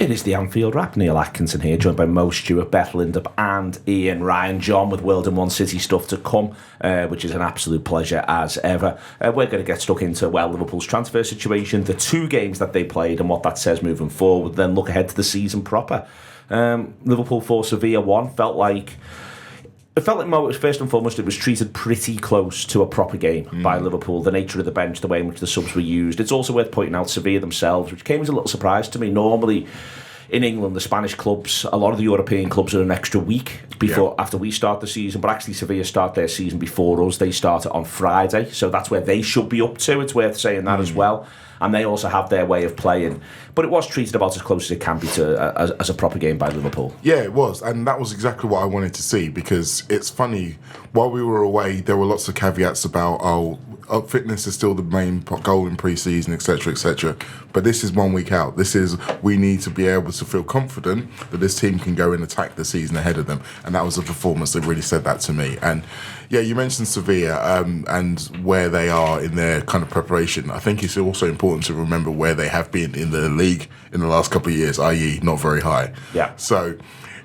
It is the Anfield Wrap. Neil Atkinson here, joined by Mo Stewart, Beth Lindop and Ian Ryan. John with World in One City stuff to come, which is an absolute pleasure as ever. We're going to get stuck into, Liverpool's transfer situation, the 2 games that they played and what that says moving forward, then look ahead to the season proper. Liverpool 4, Sevilla 1, felt like Mo, first and foremost, it was treated pretty close to a proper game by Liverpool. The nature of the bench, the way in which the subs were used. It's also worth pointing out Sevilla themselves, which came as a little surprise to me. Normally, in England, the Spanish clubs, a lot of the European clubs are an extra week after we start the season, but actually Sevilla start their season before us. They start it on Friday, so that's where they should be up to. It's worth saying that as well. And they also have their way of playing. But it was treated about as close as it can be to as a proper game by Liverpool. Yeah, it was. And that was exactly what I wanted to see, because it's funny, while we were away, there were lots of caveats about, fitness is still the main goal in pre-season, etc., etc. But this is 1 week out. We need to be able to feel confident that this team can go and attack the season ahead of them. And that was a performance that really said that to me. And yeah, you mentioned Sevilla and where they are in their kind of preparation. I think it's also important to remember where they have been in the league in the last couple of years, i.e. not very high. Yeah. So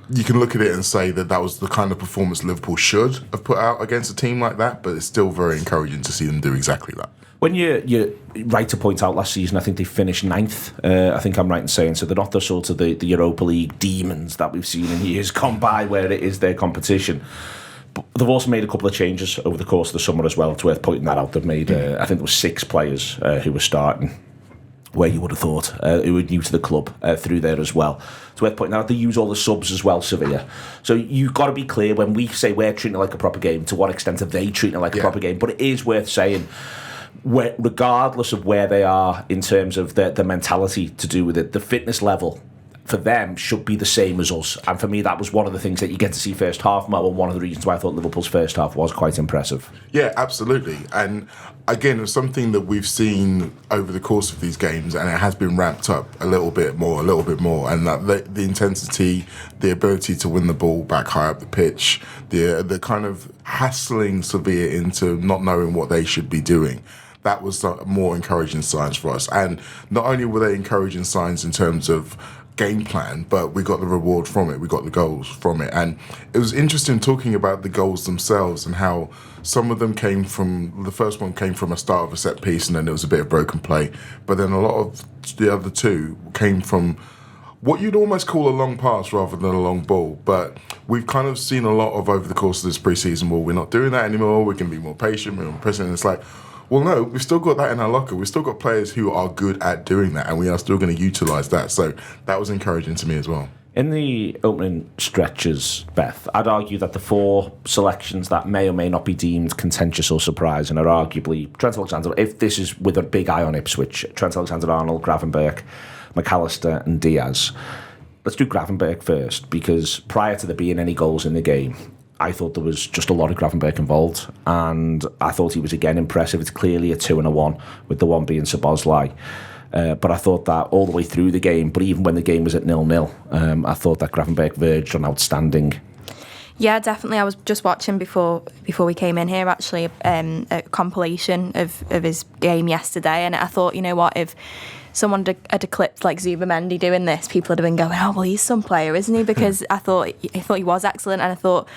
you can look at it and say that was the kind of performance Liverpool should have put out against a team like that, but it's still very encouraging to see them do exactly that. When you're right to point out last season, I think they finished 9th. I think I'm right in saying so. They're not the sort of the Europa League demons that we've seen in years gone by, where it is their competition. But they've also made a couple of changes over the course of the summer as well. It's worth pointing that out. They've made, I think there were 6 players who were starting, where you would have thought, who were new to the club through there as well. It's worth pointing out they use all the subs as well, Sevilla. So you've got to be clear when we say we're treating it like a proper game, to what extent are they treating it like a proper game? But it is worth saying, regardless of where they are in terms of the mentality to do with it, the fitness level for them should be the same as us. And for me, that was one of the things that you get to see first half, Mo, and one of the reasons why I thought Liverpool's first half was quite impressive. Yeah, absolutely. And again, it's something that we've seen over the course of these games, and it has been ramped up a little bit more. And that the intensity, the ability to win the ball back high up the pitch, the kind of hassling Sevilla into not knowing what they should be doing. That was more encouraging signs for us. And not only were they encouraging signs in terms of game plan, but we got the reward from it. We got the goals from it. And it was interesting talking about the goals themselves and how some of them the first one came from a start of a set piece and then there was a bit of broken play. But then a lot of the other 2 came from what you'd almost call a long pass rather than a long ball. But we've kind of seen a lot of over the course of this pre-season, we're not doing that anymore. We can be more patient, we're more present. And it's like, well, no, we've still got that in our locker. We've still got players who are good at doing that, and we are still going to utilise that. So that was encouraging to me as well. In the opening stretches, Beth, I'd argue that the 4 selections that may or may not be deemed contentious or surprising are arguably Trent Alexander, if this is with a big eye on Ipswich, Trent Alexander-Arnold, Gravenberch, McAllister and Diaz. Let's do Gravenberch first, because prior to there being any goals in the game, I thought there was just a lot of Gravenberch involved, and I thought he was again impressive. It's clearly a 2 and a 1, with the 1 being Szoboszlai. But I thought that all the way through the game, but even when the game was at 0-0, I thought that Gravenberch verged on outstanding. Yeah, definitely. I was just watching before we came in here, actually, a compilation of his game yesterday, and I thought, you know what, if someone had clipped like Zubimendi doing this, people would have been going, oh, well, he's some player, isn't he? Because I thought he was excellent, and I thought,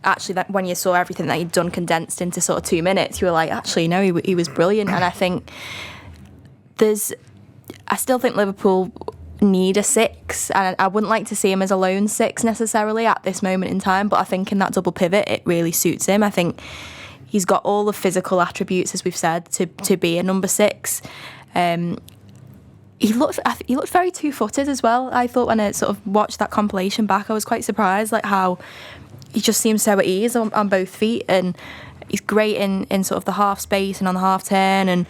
actually, that when you saw everything that he'd done condensed into sort of 2 minutes, you were like, actually, no, he was brilliant. And I think I still think Liverpool need a 6, and I wouldn't like to see him as a lone 6 necessarily at this moment in time, but I think in that double pivot it really suits him. I think he's got all the physical attributes, as we've said, to be a number 6. He looked very two-footed as well. I thought when I sort of watched that compilation back, I was quite surprised, like how he just seems so at ease on both feet, and he's great in sort of the half space and on the half turn, and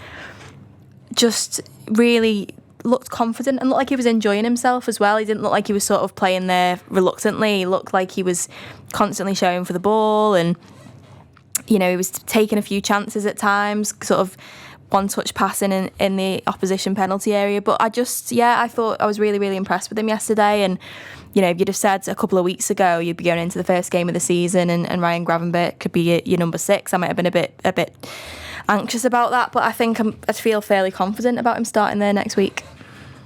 just really looked confident and looked like he was enjoying himself as well. He didn't look like he was sort of playing there reluctantly. He looked like he was constantly showing for the ball, and he was taking a few chances at times, sort of one-touch passing in the opposition penalty area. But I thought I was really, really impressed with him yesterday. And, if you'd have said a couple of weeks ago you'd be going into the first game of the season and Ryan Gravenberch could be your number 6, I might have been a bit anxious about that. But I think I feel fairly confident about him starting there next week.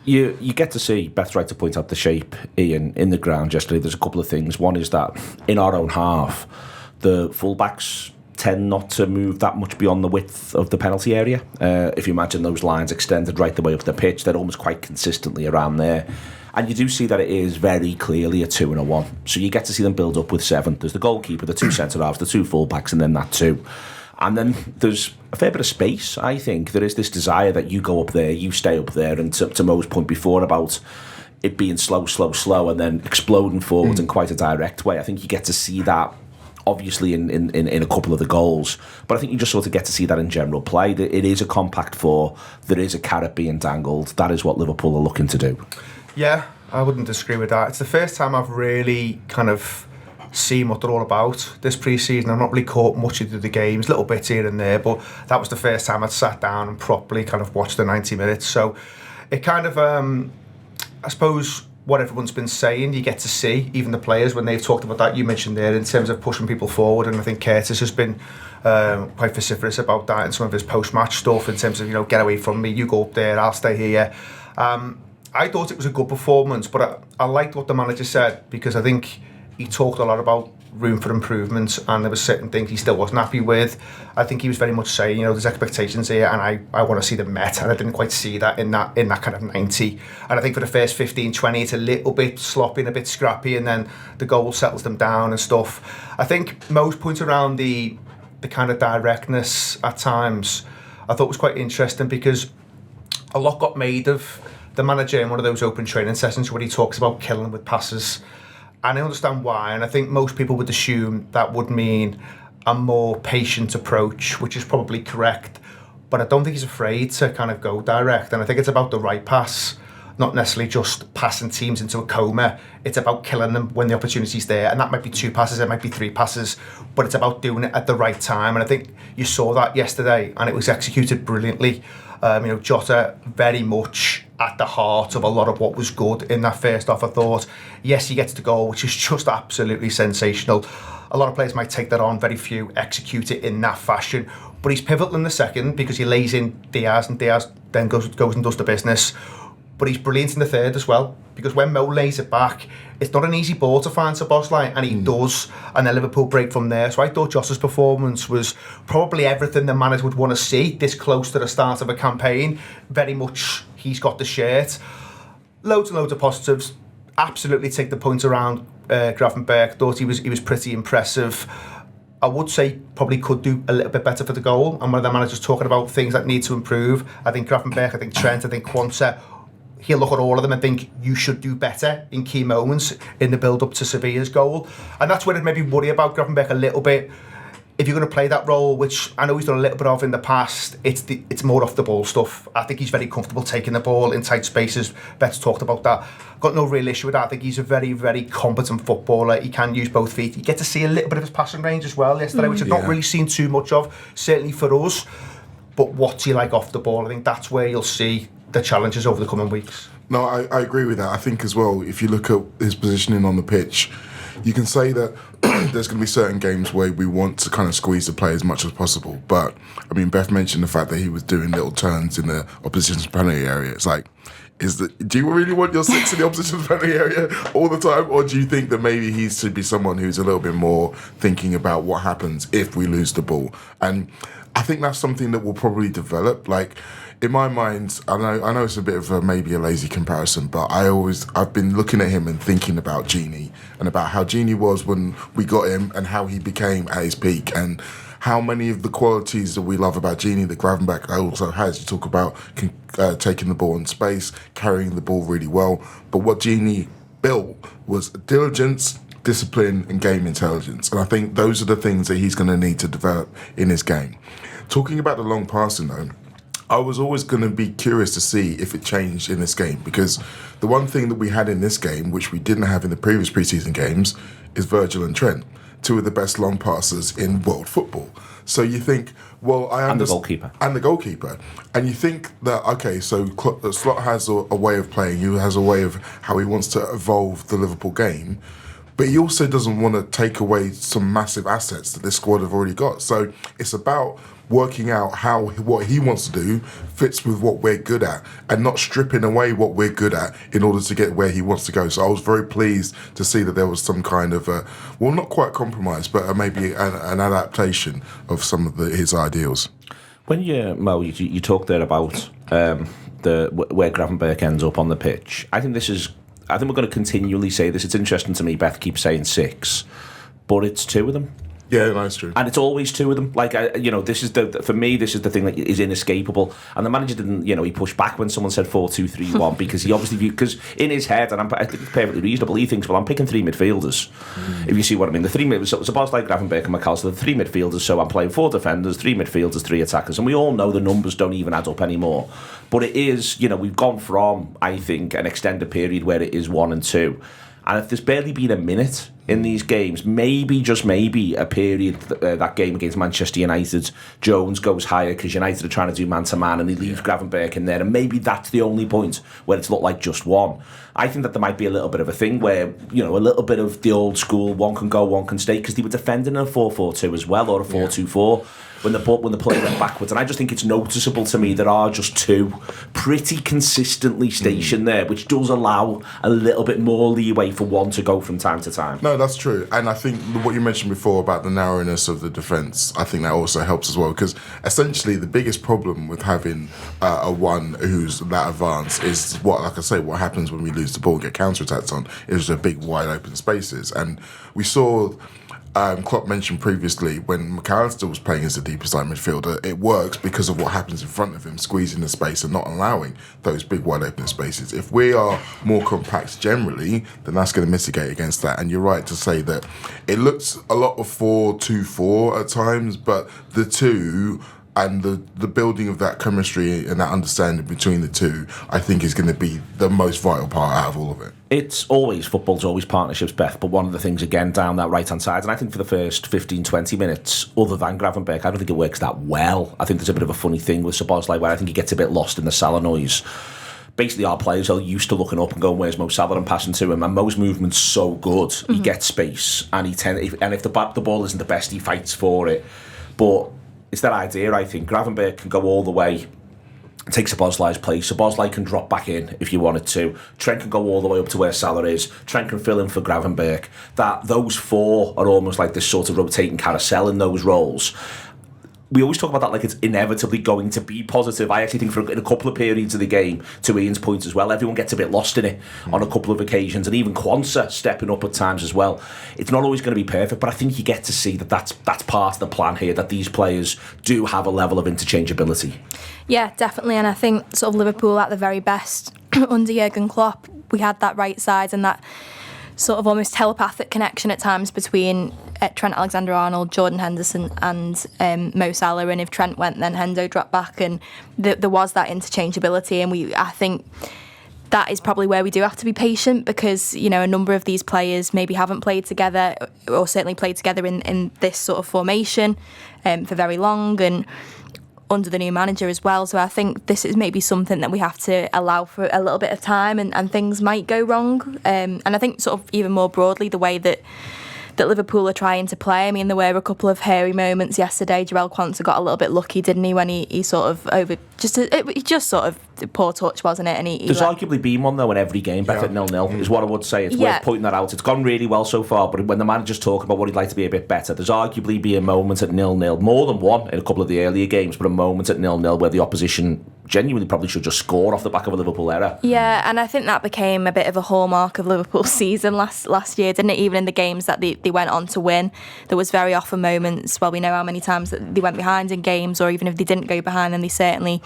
You get to see, Beth's right to point out the shape, Ian, in the ground yesterday. There's a couple of things. One is that in our own half, the fullbacks tend not to move that much beyond the width of the penalty area. If you imagine those lines extended right the way up the pitch, they're almost quite consistently around there. And you do see that it is very clearly a 2 and a 1. So you get to see them build up with 7. There's the goalkeeper, the 2 centre-halves, the 2 fullbacks, and then that 2. And then there's a fair bit of space, I think. There is this desire that you go up there, you stay up there, and to Mo's point before about it being slow, and then exploding forwards in quite a direct way. I think you get to see that, obviously, in a couple of the goals. But I think you just sort of get to see that in general play. It is a compact 4. There is a carrot being dangled. That is what Liverpool are looking to do. Yeah, I wouldn't disagree with that. It's the first time I've really kind of seen what they're all about this pre-season. I've not really caught much of the games, little bits here and there, but that was the first time I'd sat down and properly kind of watched the 90 minutes. So it kind of, I suppose, what everyone's been saying, you get to see, even the players, when they've talked about that, you mentioned there, in terms of pushing people forward, and I think Curtis has been quite vociferous about that in some of his post-match stuff, in terms of, get away from me, you go up there, I'll stay here. I thought it was a good performance, but I liked what the manager said, because I think he talked a lot about room for improvement, and there were certain things he still wasn't happy with. I think he was very much saying, there's expectations here, and I want to see them met, and I didn't quite see that in that kind of 90. And I think for the first 15, 20, it's a little bit sloppy and a bit scrappy, and then the goal settles them down and stuff. I think most points around the kind of directness at times, I thought was quite interesting, because a lot got made of the manager in one of those open training sessions where he talks about killing with passes. And I understand why, and I think most people would assume that would mean a more patient approach, which is probably correct. But I don't think he's afraid to kind of go direct, and I think it's about the right pass, not necessarily just passing teams into a coma. It's about killing them when the opportunity's there, and that might be 2 passes, it might be 3 passes, but it's about doing it at the right time, and I think you saw that yesterday, and it was executed brilliantly. Jota very much at the heart of a lot of what was good in that first half. I thought, yes, he gets the goal, which is just absolutely sensational. A lot of players might take that on, very few execute it in that fashion. But he's pivotal in the second, because he lays in Diaz, and Diaz then goes and does the business. But he's brilliant in the third as well, because when Mo lays it back, it's not an easy ball to find Szoboszlai, and he does, and then Liverpool break from there. So I thought Jota's performance was probably everything the manager would want to see this close to the start of a campaign. Very much he's got the shirt. Loads and loads of positives. Absolutely take the point around Gravenberch. Thought he was pretty impressive. I would say probably could do a little bit better for the goal, and one of the managers talking about things that need to improve. I think Gravenberch, I think Trent, I think Quansah, he'll look at all of them and think you should do better in key moments in the build-up to Sevilla's goal. And that's where I'd maybe worry about Gravenberch a little bit. If you're going to play that role, which I know he's done a little bit of in the past, it's more off the ball stuff. I think he's very comfortable taking the ball in tight spaces. Beth's talked about that. Got no real issue with that. I think he's a very, very competent footballer. He can use both feet. You get to see a little bit of his passing range as well yesterday, which I've not really seen too much of, certainly for us. But what's he like off the ball? I think that's where you'll see the challenges over the coming weeks. No, I agree with that. I think as well, if you look at his positioning on the pitch, you can say that there's going to be certain games where we want to kind of squeeze the play as much as possible. But, I mean, Beth mentioned the fact that he was doing little turns in the opposition's penalty area. It's like, do you really want your 6 in the opposition's penalty area all the time? Or do you think that maybe he should be someone who's a little bit more thinking about what happens if we lose the ball? And I think that's something that will probably develop. Like, in my mind, I know it's a bit of maybe a lazy comparison, but I've been looking at him and thinking about Gini, and about how Gini was when we got him, and how he became at his peak, and how many of the qualities that we love about Gini that Gravenberch also has. You talk about taking the ball in space, carrying the ball really well, but what Gini built was diligence, discipline, and game intelligence, and I think those are the things that he's going to need to develop in his game. Talking about the long passing though, I was always going to be curious to see if it changed in this game, because the one thing that we had in this game, which we didn't have in the previous preseason games, is Virgil and Trent, 2 of the best long passers in world football. So you think, well, And the goalkeeper. And the goalkeeper. And you think that, okay, so Slot has a way of playing, he has a way of how he wants to evolve the Liverpool game, but he also doesn't want to take away some massive assets that this squad have already got. So it's about working out how what he wants to do fits with what we're good at, and not stripping away what we're good at in order to get where he wants to go. So I was very pleased to see that there was some kind of not quite compromise, but maybe an adaptation of some of his ideals. When Mo, you talked there about where Gravenberch ends up on the pitch. I think we're going to continually say this. It's interesting to me. Beth keeps saying 6, but it's 2 of them. Yeah, that's true. And it's always 2 of them. Like, this is for me, this is the thing that is inescapable. And the manager didn't, he pushed back when someone said 4-2-3-1 because he obviously because in his head, and I think it's perfectly reasonable, he thinks, well, I'm picking 3 midfielders. If you see what I mean, the 3 Szoboszlai, Gravenberch and McAllister, the 3 midfielders. So I'm playing 4 defenders, 3 midfielders, 3 attackers, and we all know the numbers don't even add up anymore. But it is, we've gone from, I think, an extended period where it is 1 and 2. And if there's barely been a minute in these games, maybe, just maybe, a period, that game against Manchester United, Jones goes higher because United are trying to do man-to-man and he leaves Gravenberch in there, and maybe that's the only point where it's looked like just 1. I think that there might be a little bit of a thing where, a little bit of the old school, one can go, one can stay, because they were defending in a 4-4-2 as well, or a 4-2-4. When the play went backwards, and I just think it's noticeable to me there are just 2 pretty consistently stationed there, which does allow a little bit more leeway for one to go from time to time. No, that's true, and I think what you mentioned before about the narrowness of the defence, I think that also helps as well, because essentially the biggest problem with having a one who's that advanced is what happens when we lose the ball and get counter-attacked on, is the big wide open spaces, and we saw. Klopp mentioned previously when McAllister was playing as the deepest line midfielder, it works because of what happens in front of him, squeezing the space and not allowing those big wide open spaces. If we are more compact generally, then that's going to mitigate against that. And you're right to say that it looks a lot of 4-2-4 at times, but the 2 and the building of that chemistry and that understanding between the 2, I think, is going to be the most vital part out of all of it. Football's always partnerships, Beth, but one of the things, again, down that right-hand side, and I think for the first 15-20 minutes, other than Gravenberch, I don't think it works that well. I think there's a bit of a funny thing with Szoboszlai where I think he gets a bit lost in the Salah noise. Basically, our players are used to looking up and going, where's Mo Salah, and passing to him, and Mo's movement's so good, he gets space, and if the ball isn't the best, he fights for it. But it's that idea, I think. Gravenberch can go all the way, take Szoboszlai's place. Szoboszlai can drop back in if you wanted to. Trent can go all the way up to where Salah is. Trent can fill in for Gravenberch. Those 4 are almost like this sort of rotating carousel in those roles. We always talk about that like it's inevitably going to be positive. I actually think in a couple of periods of the game, to Ian's point as well, everyone gets a bit lost in it on a couple of occasions, and even Quansah stepping up at times as well. It's not always going to be perfect, but I think you get to see that's part of the plan here, that these players do have a level of interchangeability. Yeah, definitely, and I think sort of Liverpool at the very best under Jurgen Klopp, we had that right side and that sort of almost telepathic connection at times between Trent Alexander-Arnold, Jordan Henderson and Mo Salah, and if Trent went then Hendo dropped back, and there was that interchangeability, and I think that is probably where we do have to be patient, because a number of these players maybe haven't played together, or certainly played together in this sort of formation for very long, and under the new manager as well. So I think this is maybe something that we have to allow for a little bit of time, and things might go wrong. And I think sort of even more broadly, the way that Liverpool are trying to play. I mean, there were a couple of hairy moments yesterday. Jarell Quansah got a little bit lucky, didn't he, when he sort of sort of poor touch, wasn't it? And there's arguably been one though in every game, back at 0-0, is what I would say. It's worth pointing that out. It's gone really well so far, but when the manager's talking about what he'd like to be a bit better, there's arguably been a moment at 0-0, more than one in a couple of the earlier games, but a moment at 0-0 where the opposition genuinely probably should just score off the back of a Liverpool error. Yeah, and I think that became a bit of a hallmark of Liverpool's season last year, didn't it? Even in the games that they went on to win, there was very often moments, well, we know how many times that they went behind in games, or even if they didn't go behind, then they certainly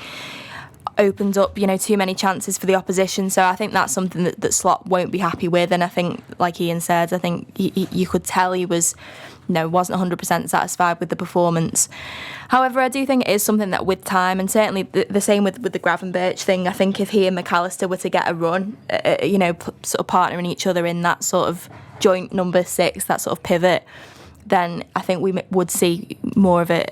opened up, too many chances for the opposition. So I think that's something that Slot won't be happy with, and I think, like Ian said, I think you could tell he wasn't 100% satisfied with the performance. However, I do think it is something that with time, and certainly the same with the Gravenberch thing, I think if he and McAllister were to get a run, sort of partnering each other in that sort of joint number 6, that sort of pivot, then I think we would see more of a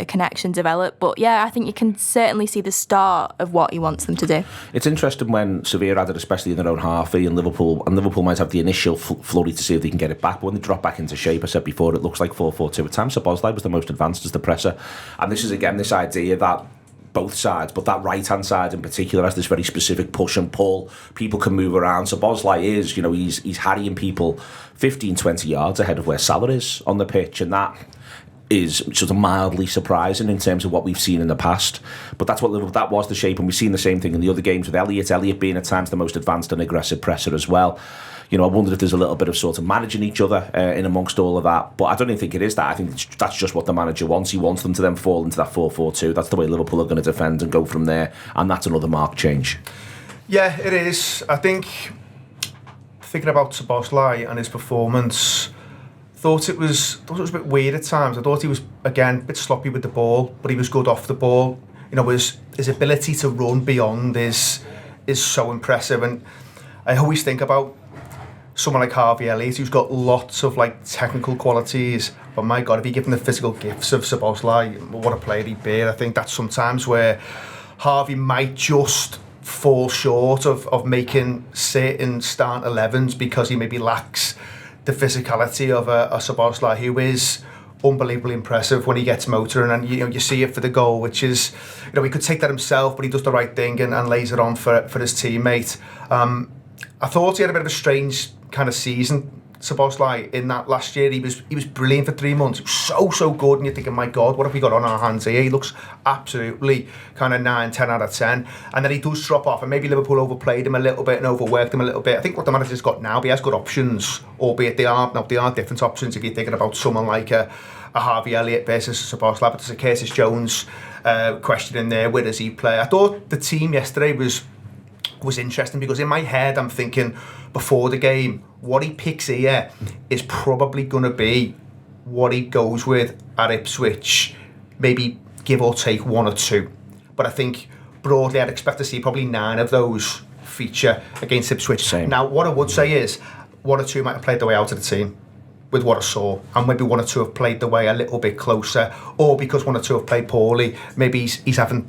connection develop. But yeah, I think you can certainly see the start of what he wants them to do. It's interesting when Sevilla had it, especially in their own half, and Liverpool might have the initial flurry to see if they can get it back. But when they drop back into shape, I said before, it looks like 4-4-2. At times, Szoboszlai was the most advanced as the presser. And this is, again, this idea that both sides, but that right-hand side in particular has this very specific push and pull. People can move around. So Szoboszlai is, he's harrying people 15, 20 yards ahead of where Salah is on the pitch, and that is sort of mildly surprising in terms of what we've seen in the past. But that was the shape, and we've seen the same thing in the other games with Elliott being at times the most advanced and aggressive presser as well. I wondered if there's a little bit of sort of managing each other in amongst all of that. But I don't even think it is that. I think that's just what the manager wants. He wants them to then fall into that 4-4-2. That's the way Liverpool are going to defend and go from there. And that's another marked change. Yeah, it is. I think, thinking about Szoboszlai and his performance, thought it was a bit weird at times. I thought he was, again, a bit sloppy with the ball, but he was good off the ball. His ability to run beyond is so impressive. And I always think about someone like Harvey Elliott, who's got lots of technical qualities, but my God, if you give him the physical gifts of Szoboszlai, what a player he'd be. I think that's sometimes where Harvey might just fall short of making certain start 11s because he maybe lacks the physicality of a Szoboszlai, who is unbelievably impressive when he gets motoring, and you see it for the goal, which is, he could take that himself, but he does the right thing and lays it on for his teammate. I thought he had a bit of a strange kind of season, Szoboszlai, in that last year. He was brilliant for 3 months. He was so good, and you're thinking, my God, what have we got on our hands here? He looks absolutely kind of 9, 10 out of 10. And then he does drop off, and maybe Liverpool overplayed him a little bit and overworked him a little bit. I think what the manager's got now, he has good options, albeit they are different options if you're thinking about someone like a Harvey Elliott versus Szoboszlai. But there's a Curtis Jones question in there. Where does he play? I thought the team yesterday was interesting, because in my head I'm thinking before the game, what he picks here is probably going to be what he goes with at Ipswich, maybe give or take 1 or 2. But I think broadly I'd expect to see probably 9 of those feature against Ipswich. Same. Now what I would say is 1 or 2 might have played their way out of the team with what I saw, and maybe 1 or 2 have played the way a little bit closer, or because 1 or 2 have played poorly, maybe he's haven't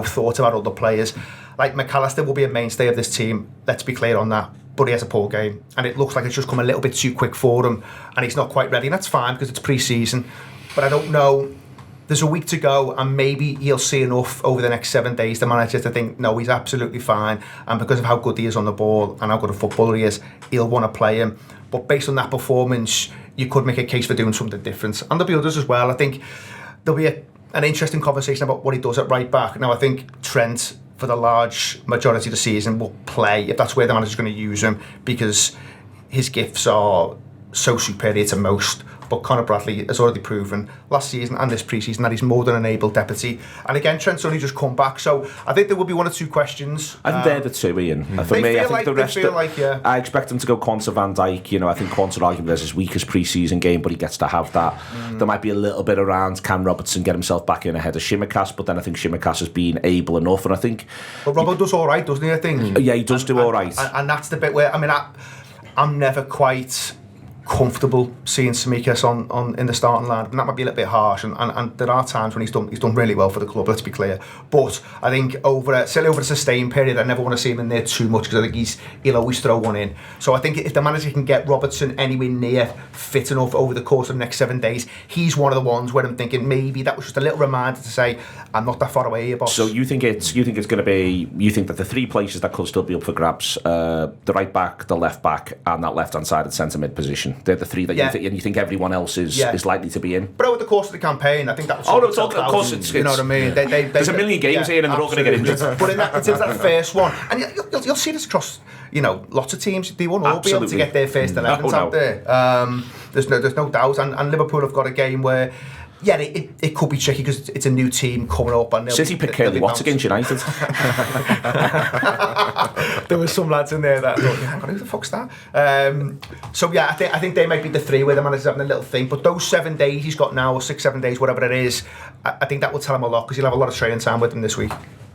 thought about other players. Like McAllister will be a mainstay of this team, let's be clear on that, but he has a poor game, and it looks like it's just come a little bit too quick for him, and he's not quite ready, and that's fine because it's pre-season. But I don't know, there's a week to go, and maybe he'll see enough over the next 7 days, the manager, to think, no, he's absolutely fine, and because of how good he is on the ball and how good a footballer he is, he'll want to play him. But based on that performance, you could make a case for doing something different, and there'll be others as well. I think there'll be an interesting conversation about what he does at right back. Now, I think Trent, for the large majority of the season, will play if that's where the manager's going to use him, because his gifts are so superior to most. But Conor Bradley has already proven last season and this pre-season that he's more than an able deputy. And again, Trent's only just come back, so I think there will be 1 or 2 questions. I think they're the two, Ian. For me, I think the rest. I expect him to go Quansah, Van Dijk. I think Quansah arguably has his weakest pre-season game, but he gets to have that. There might be a little bit around Cam Robertson get himself back in ahead of Shimikas, but then I think Shimikas has been able enough, and I think. But Robert does all right, doesn't he? I think. Yeah, he does do all right. And that's the bit where I'm never quite comfortable seeing Tsimikas on in the starting line, and that might be a little bit harsh, and there are times when he's done really well for the club, let's be clear. But I think certainly over a sustained period, I never want to see him in there too much, because I think he'll always throw one in. So I think if the manager can get Robertson anywhere near fit enough over the course of the next 7 days, he's one of the ones where I'm thinking maybe that was just a little reminder to say, I'm not that far away here, boss. So you think it's going to be, you think that the 3 places that could still be up for grabs, the right back, the left back, and that left hand side at centre mid position, they're the 3 that you think, and you think everyone else is likely to be in. But over the course of the campaign, I think that was. Oh no, of course it's. You know what I mean? There's a million games here, and they're all going to get injured. But in terms of that first one, and you'll see this across, lots of teams. They won't all be able to get their first 11s out there. There's no doubt, and Liverpool have got a game where. Yeah, it could be tricky because it's a new team coming up. And City picked Curly Watts against United. There were some lads in there that thought, hang on, who the fuck's that? So yeah, I think they might be the 3 where the manager's having a little thing. But those 7 days he's got now, or 6-7 days, whatever it is, I think that will tell him a lot, because he'll have a lot of training time with him this week.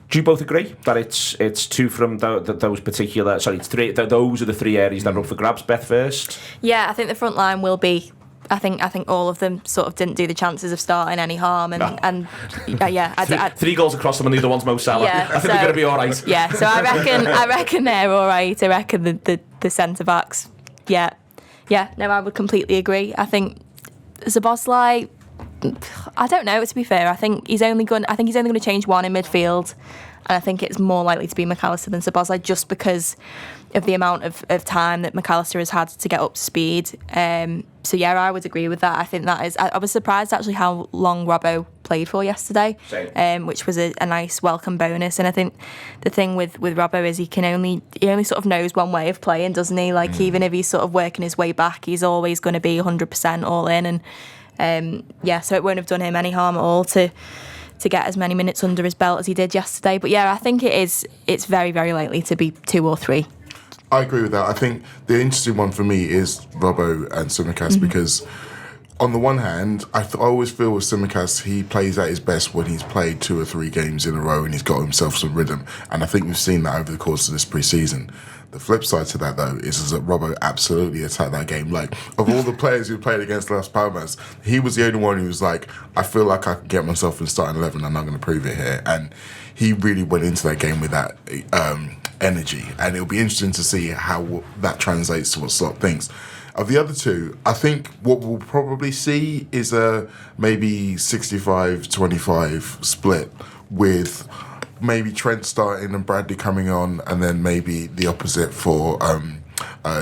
Do you both agree that it's 2 from those particular? Sorry, it's 3. Those are the 3 areas that are up for grabs. Beth first. Yeah, I think the front line will be I think all of them sort of didn't do the chances of starting any harm, and yeah, 3 goals across them, and the other one's Mo Salah. Yeah, I think they're going to be all right. Yeah, so I reckon they're all right. I reckon the centre backs. Yeah, no, I would completely agree. I think Szoboszlai, I don't know. To be fair, I think he's only going to change one in midfield, and I think it's more likely to be McAllister than Szoboszlai, just because of the amount of time that McAllister has had to get up to speed. So yeah, I would agree with that. I think that is. I was surprised actually how long Robbo played for yesterday, which was a nice welcome bonus. And I think the thing with Robbo is he only sort of knows one way of playing, doesn't he? Like even if he's sort of working his way back, he's always going to be 100% all in. And so it won't have done him any harm at all to get as many minutes under his belt as he did yesterday. But yeah, I think it's very, very likely to be 2 or 3. I agree with that. I think the interesting one for me is Robbo and Tsimikas because on the one hand, I always feel with Tsimikas, he plays at his best when he's played 2 or 3 games in a row and he's got himself some rhythm. And I think we've seen that over the course of this pre-season. The flip side to that, though, is that Robbo absolutely attacked that game. Like, of all the players who played against Las Palmas, he was the only one who was like, I feel like I can get myself in starting 11 and I'm going to prove it here. And he really went into that game with that energy. And it'll be interesting to see how that translates to what Slot thinks. Of the other 2, I think what we'll probably see is a maybe 65-25 split with maybe Trent starting and Bradley coming on, and then maybe the opposite for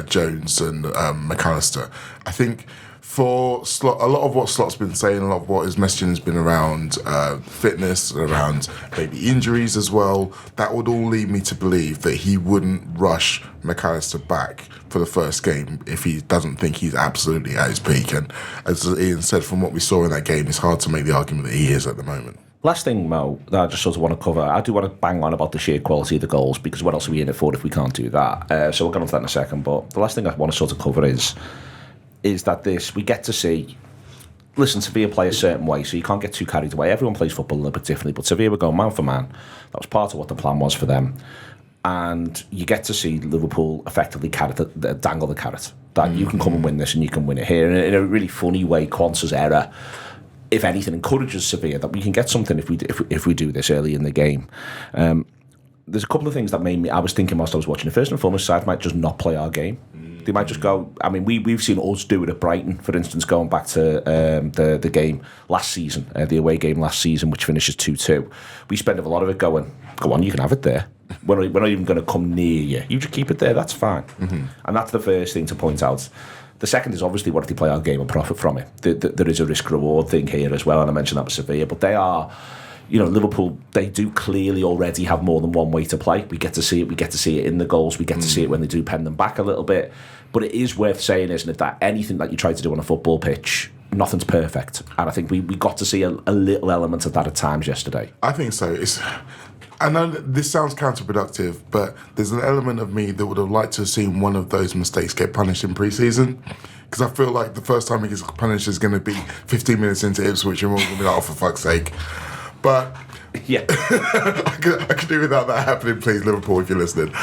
Jones and McAllister. I think for Slot, a lot of what Slot's been saying, a lot of what his messaging has been around fitness, around maybe injuries as well. That would all lead me to believe that he wouldn't rush McAllister back for the first game if he doesn't think he's absolutely at his peak. And as Ian said, from what we saw in that game, it's hard to make the argument that he is at the moment. Last thing, Mo, that I just sort of want to cover. I do want to bang on about the sheer quality of the goals, because what else are we in it for if we can't do that? So we'll get on to that in a second. But the last thing I want to sort of cover is that we get to see, listen, Sevilla play a certain way, so you can't get too carried away. Everyone plays football a little bit differently, but Sevilla were going man for man. That was part of what the plan was for them. And you get to see Liverpool effectively dangle the carrot, that you can come and win this and you can win it here. And in a really funny way, Quanza's error, if anything, encourages Sevilla that we can get something if we do this early in the game. There's a couple of things that made me. I was thinking whilst I was watching. The first and foremost, side might just not play our game. They might just go. I mean, we've seen us do it at Brighton, for instance, going back to the game last season, the away game last season, which finishes 2-2. We spend a lot of it going, go on, you can have it there. We're not even going to come near you. You just keep it there. That's fine. And that's the first thing to point out. The second is obviously what if they play our game and profit from it. There is a risk-reward thing here as well, and I mentioned that with Sevilla, but they are, Liverpool, they do clearly already have more than one way to play. We get to see it. We get to see it in the goals. We get to see it when they do pen them back a little bit. But it is worth saying, isn't it, that anything that you try to do on a football pitch, nothing's perfect. And I think we got to see a little element of that at times yesterday. I think so. I know this sounds counterproductive, but there's an element of me that would have liked to have seen one of those mistakes get punished in pre-season, because I feel like the first time he gets punished is going to be 15 minutes into Ipswich and we're going to be like, oh, for fuck's sake. But yeah, I could do without that happening, please, Liverpool, if you're listening.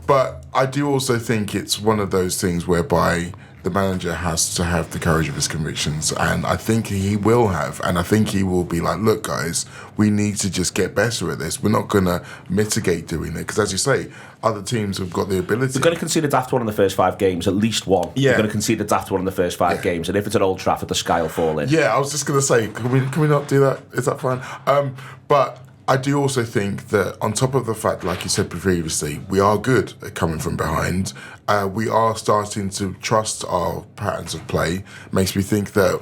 But I do also think it's one of those things whereby the manager has to have the courage of his convictions, and I think he will have, and I think he will be like, look guys, we need to just get better at this. We're not going to mitigate doing it, because as you say, other teams have got the ability. They're going to concede a daft one in the first 5 games, at least one. Yeah. They're going to concede a daft one in the first 5 games, and if it's at Old Trafford, the sky will fall in. Yeah, I was just going to say, can we not do that? Is that fine? But I do also think that on top of the fact, like you said previously, we are good at coming from behind. We are starting to trust our patterns of play. Makes me think that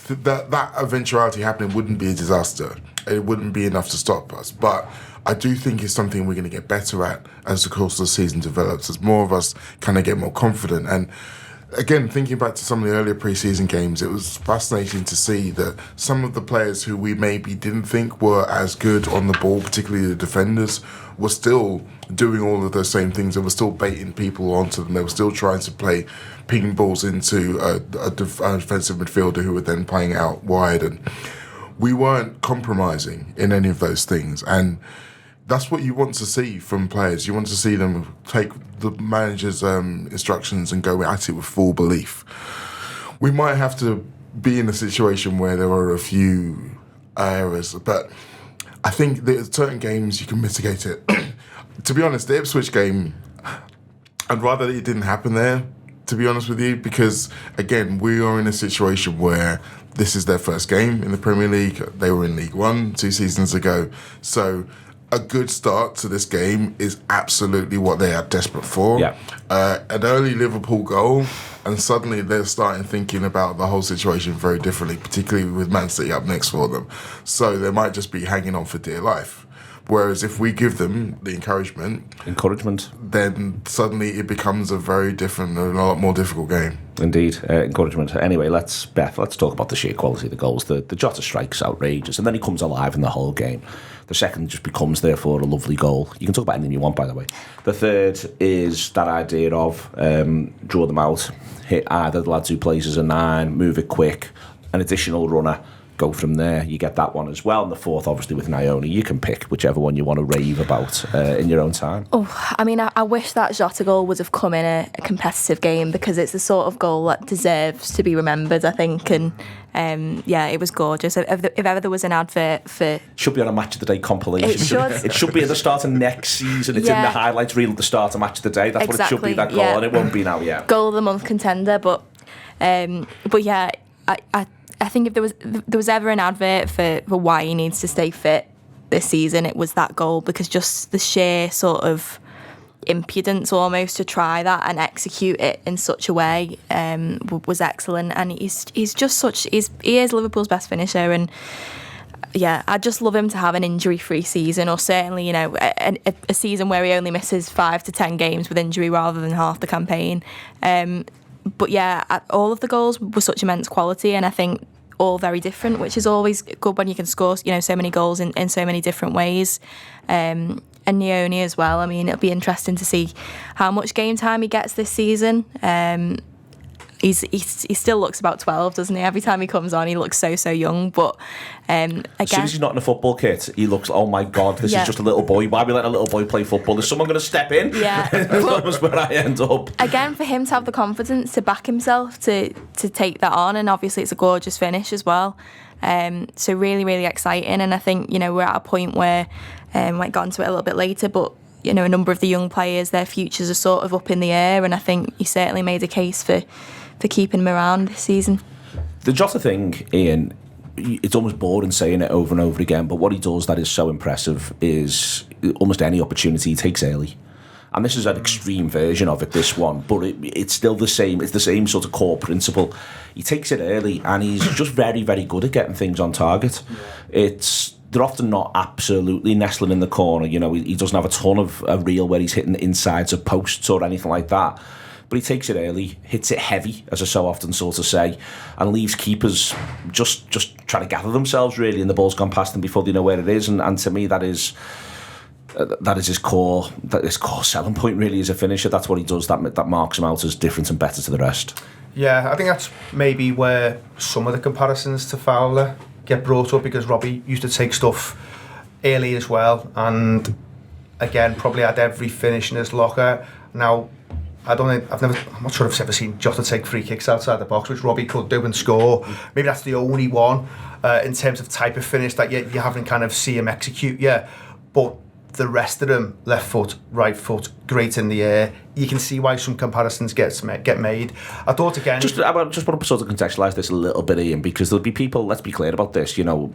eventuality happening wouldn't be a disaster. It wouldn't be enough to stop us. But I do think it's something we're going to get better at as the course of the season develops, as more of us kind of get more confident. And again, thinking back to some of the earlier pre-season games, it was fascinating to see that some of the players who we maybe didn't think were as good on the ball, particularly the defenders, were still doing all of those same things. They were still baiting people onto them. They were still trying to play ping balls into a defensive midfielder who were then playing out wide. And we weren't compromising in any of those things. And that's what you want to see from players. You want to see them take the manager's instructions and go at it with full belief. We might have to be in a situation where there are a few errors, but I think there's certain games you can mitigate it. To be honest, the Ipswich game, I'd rather it didn't happen there, to be honest with you, because, again, we are in a situation where this is their first game in the Premier League. They were in League One 2 seasons ago. So a good start to this game is absolutely what they are desperate for. Yeah. An early Liverpool goal, and suddenly they're starting thinking about the whole situation very differently, particularly with Man City up next for them. So they might just be hanging on for dear life. Whereas if we give them the encouragement, then suddenly it becomes a very different and a lot more difficult game. Indeed, encouragement. Anyway, let's talk about the sheer quality of the goals. The Jota strike's outrageous, and then he comes alive in the whole game. The second just becomes, therefore, a lovely goal. You can talk about anything you want, by the way. The third is that idea of draw them out, hit either the lads who plays as a 9, move it quick, an additional runner, go from there. You get that one as well. And the fourth, obviously, with Naoni. You can pick whichever one you want to rave about in your own time. Oh, I mean, I wish that Jota goal would have come in a competitive game, because it's the sort of goal that deserves to be remembered, I think. And yeah, it was gorgeous. If ever there was an advert for... Should be on a Match of the Day compilation. It should. It should be at the start of next season. It's in the highlights reel at the start of Match of the Day. That's exactly what it should be, that goal. And it won't be now yet. Goal of the month contender. But yeah, I think if there was ever an advert for why he needs to stay fit this season, it was that goal, because just the sheer sort of impudence almost to try that and execute it in such a way was excellent. And he's just he is Liverpool's best finisher, and yeah, I just love him to have an injury-free season, or certainly, you know, a season where he only misses 5 to 10 games with injury rather than half the campaign. But yeah, all of the goals were such immense quality, and I think all very different, which is always good when you can score, you know, so many goals in so many different ways. And Naoni as well. I mean, it'll be interesting to see how much game time he gets this season. He still looks about 12, doesn't he? Every time he comes on, he looks so young. But again, as soon as he's not in a football kit, he looks, oh my God, this is just a little boy. Why are we letting a little boy play football? Is someone going to step in? Yeah. That's where I end up. Again, for him to have the confidence to back himself to take that on, and obviously it's a gorgeous finish as well. So really, really exciting. And I think, you know, we're at a point where, might get onto it a little bit later, but you know, a number of the young players, their futures are sort of up in the air, and I think he certainly made a case for keeping him around this season. The Jota thing, Ian, it's almost boring saying it over and over again, but what he does that is so impressive is almost any opportunity he takes early. And this is an extreme version of it, this one, but it's still the same. It's the same sort of core principle. He takes it early, and he's just very, very good at getting things on target. They're often not absolutely nestling in the corner. You know, he doesn't have a ton of a reel where he's hitting the insides of posts or anything like that. But he takes it early, hits it heavy, as I so often sort of say, and leaves keepers just trying to gather themselves, really, and the ball's gone past them before they know where it is. And to me, that is his core selling point, really, as a finisher. That's what he does. That marks him out as different and better to the rest. Yeah, I think that's maybe where some of the comparisons to Fowler get brought up, because Robbie used to take stuff early as well, and again, probably had every finish in his locker. Now, I'm not sure if I've ever seen Jota take free kicks outside the box, which Robbie could do and score. Maybe that's the only one in terms of type of finish that you haven't kind of see him execute yet. But the rest of them, left foot, right foot, great in the air. You can see why some comparisons get made. I thought again... I just want to sort of contextualise this a little bit, Ian, because there'll be people, let's be clear about this, you know,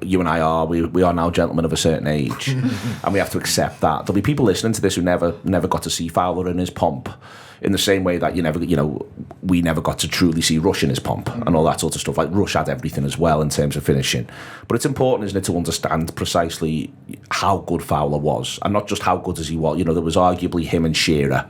you and I we are now gentlemen of a certain age, and we have to accept that. There'll be people listening to this who never got to see Fowler in his pomp, in the same way that we never got to truly see Rush in his pomp and all that sort of stuff. Like, Rush had everything as well in terms of finishing. But it's important, isn't it, to understand precisely how good Fowler was, and not just how good as he was. You know, there was arguably him and Shearer,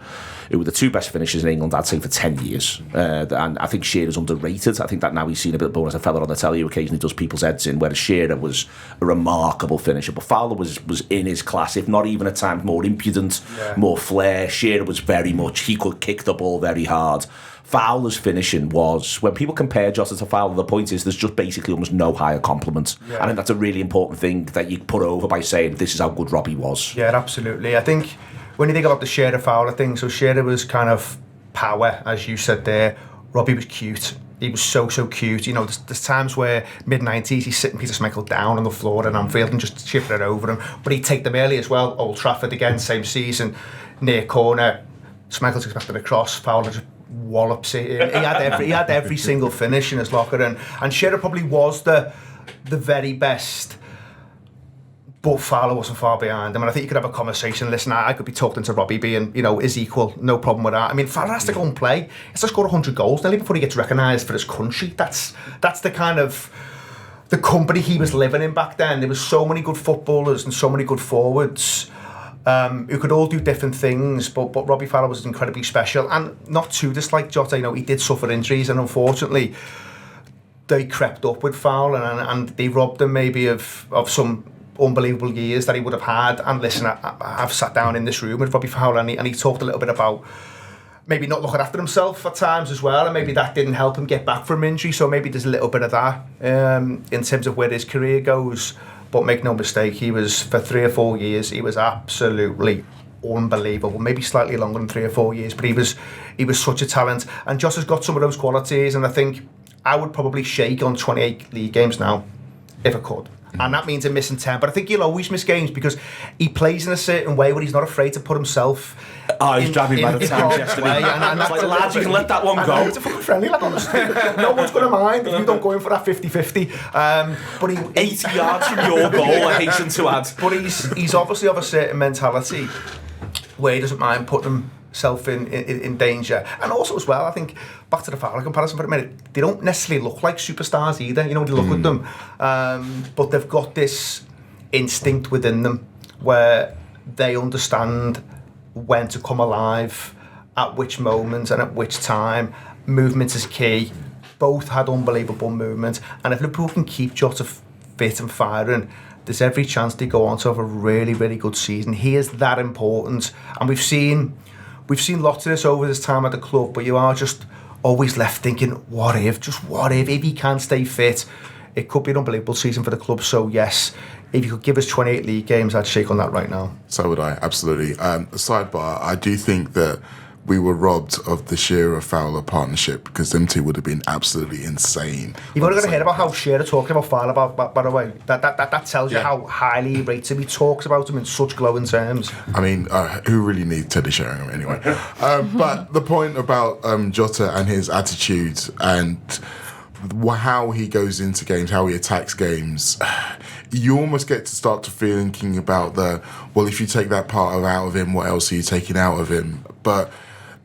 who were the two best finishers in England, I'd say, for 10 years. And I think Shearer's underrated. I think that now he's seen a bit more as a fella on the telly who occasionally does people's heads in, whereas Shearer was a remarkable finisher. But Fowler was in his class, if not even at times more impudent, more flair. Shearer was very much, he could kick the ball very hard. Fowler's finishing was, when people compare Jota to Fowler, the point is there's just basically almost no higher compliment. I think that's a really important thing that you put over by saying this is how good Robbie was. Yeah, absolutely. I think when you think about the Shearer Fowler thing, so Shearer was kind of power, as you said there. Robbie was cute. He was so cute. You know, there's times where mid-90s he's sitting Peter Schmeichel down on the floor at Anfield and just chipping it over him. But he'd take them early as well. Old Trafford again, same season, near corner. Schmeichel's expecting a cross. Fowler just wallops it. He had every single finish in his locker, and Shearer probably was the very best. But Fowler wasn't far behind him, and I think you could have a conversation. Listen, I could be talking to Robbie being, his equal, no problem with that. I mean, Fowler has to go and play. He has to score 100 goals nearly before he gets recognised for his country. That's the kind of the company he was living in back then. There was so many good footballers and so many good forwards who could all do different things, but Robbie Fowler was incredibly special, and not too dislike Jota. He did suffer injuries, and unfortunately, they crept up with Fowler, and they robbed him maybe of some unbelievable years that he would have had. And listen, I've sat down in this room with Robbie Fowler, and he talked a little bit about maybe not looking after himself at times as well, and maybe that didn't help him get back from injury. So maybe there's a little bit of that in terms of where his career goes. But make no mistake, he was, for 3 or 4 years, he was absolutely unbelievable. Maybe slightly longer than 3 or 4 years, but he was such a talent. And Jota's got some of those qualities, and I think I would probably shake on 28 league games now, if I could. And that means a missing 10. But I think he'll always miss games because he plays in a certain way where he's not afraid to put himself. He's driving by the time yesterday. And it's like, lads, you can let that one go. It's a fucking friendly, like, honestly. No one's going to mind if you don't go in for that 50-50. But he 80 yards from your goal, I hasten to add. But he's obviously of a certain mentality where he doesn't mind putting himself in danger. And also as well, I think, back to the Fowler comparison for a minute, they don't necessarily look like superstars either, when you look at them. But they've got this instinct within them where they understand when to come alive, at which moment and at which time. Movement is key. Both had unbelievable movement, and if Liverpool can keep Jota fit and firing, there's every chance they go on to have a really, really good season. He is that important, and we've seen lots of this over this time at the club, but you are just always left thinking, what if he can stay fit, it could be an unbelievable season for the club. So yes, if you could give us 28 league games, I'd shake on that right now. So would I, absolutely. Sidebar, I do think that we were robbed of the Shearer-Fowler partnership because them two would have been absolutely insane. You've only got to hear about how Shearer talking about Fowler, by the way. That tells you how highly he rates him. He talks about him in such glowing terms. I mean, who really needs Teddy Sheringham anyway? But the point about Jota and his attitude and how he goes into games, how he attacks games, you almost get to start to thinking about if you take that part out of him, what else are you taking out of him? But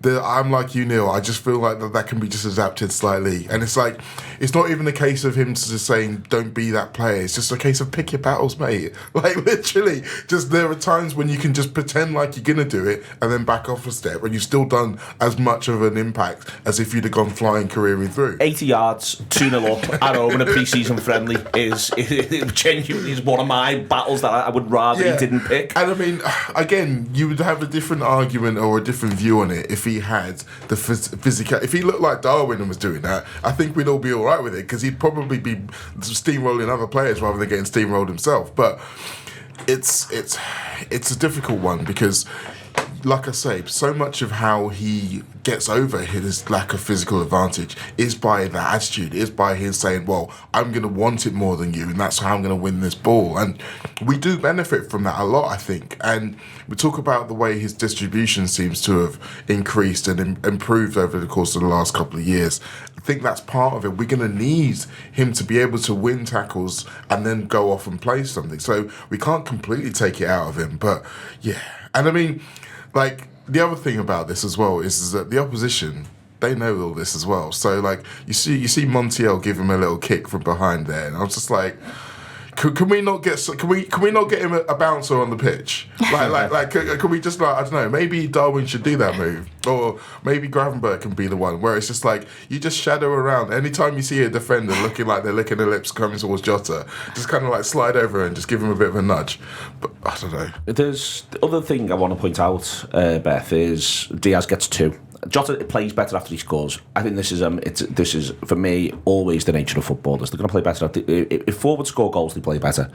I'm like you, Neil. I just feel like that can be just adapted slightly. And it's like, it's not even a case of him just saying, don't be that player. It's just a case of pick your battles, mate. Like, literally, just there are times when you can just pretend like you're going to do it and then back off a step, and you've still done as much of an impact as if you'd have gone flying careering through. 80 yards, 2-0 up at home in a pre-season friendly is genuinely one of my battles that I would rather he didn't pick. And I mean, again, you would have a different argument or a different view on it if he had the physical. If he looked like Darwin and was doing that, I think we'd all be all right with it, because he'd probably be steamrolling other players rather than getting steamrolled himself. But it's a difficult one because, like I say, so much of how he gets over his lack of physical advantage is by that attitude, is by his saying, well, I'm going to want it more than you, and that's how I'm going to win this ball. And we do benefit from that a lot, I think. And we talk about the way his distribution seems to have increased and improved over the course of the last couple of years. I think that's part of it. We're going to need him to be able to win tackles and then go off and play something. So we can't completely take it out of him. But yeah, and I mean, like, the other thing about this as well is that the opposition, they know all this as well. So, like, you see Montiel give him a little kick from behind there, and I was just like, can we not get him a bouncer on the pitch? Can we just, like, I don't know, maybe Darwin should do that move, or maybe Gravenberch can be the one where it's just like you just shadow around. Anytime you see a defender looking like they're licking their lips coming towards Jota, just kind of like slide over and just give him a bit of a nudge. But I don't know. There's the other thing I want to point out, Beth, is Diaz gets 2. Jota plays better after he scores. I think this is for me always the nature of footballers. They're going to play better. If forwards score goals, they play better.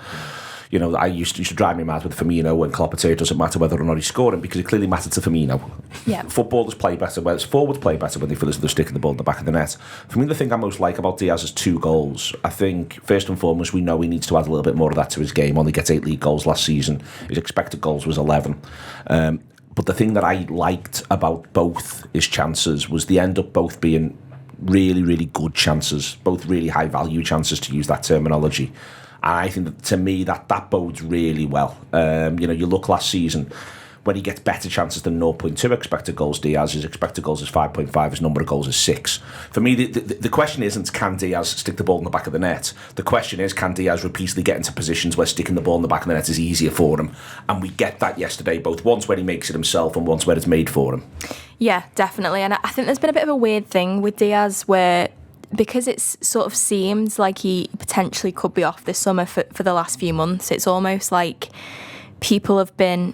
You know, I used to drive me mad with Firmino and Klopp would say it doesn't matter whether or not he's scoring because it clearly mattered to Firmino. Yeah. Footballers play better, whereas forwards play better when they feel as though they're sticking the ball in the back of the net. For me, the thing I most like about Diaz's 2 goals, I think, first and foremost, we know he needs to add a little bit more of that to his game. Only gets 8 league goals last season. His expected goals was 11. But the thing that I liked about both his chances was they end up both being really, really good chances, both really high value chances, to use that terminology. And I think that, to me, that bodes really well. You look last season, when he gets better chances than 0.2 expected goals, Diaz, his expected goals is 5.5, his number of goals is 6. For me, the question isn't can Diaz stick the ball in the back of the net. The question is, can Diaz repeatedly get into positions where sticking the ball in the back of the net is easier for him? And we get that yesterday, both once where he makes it himself and once where it's made for him. Yeah, definitely. And I think there's been a bit of a weird thing with Diaz where, because it's sort of seemed like he potentially could be off this summer for the last few months, it's almost like people have been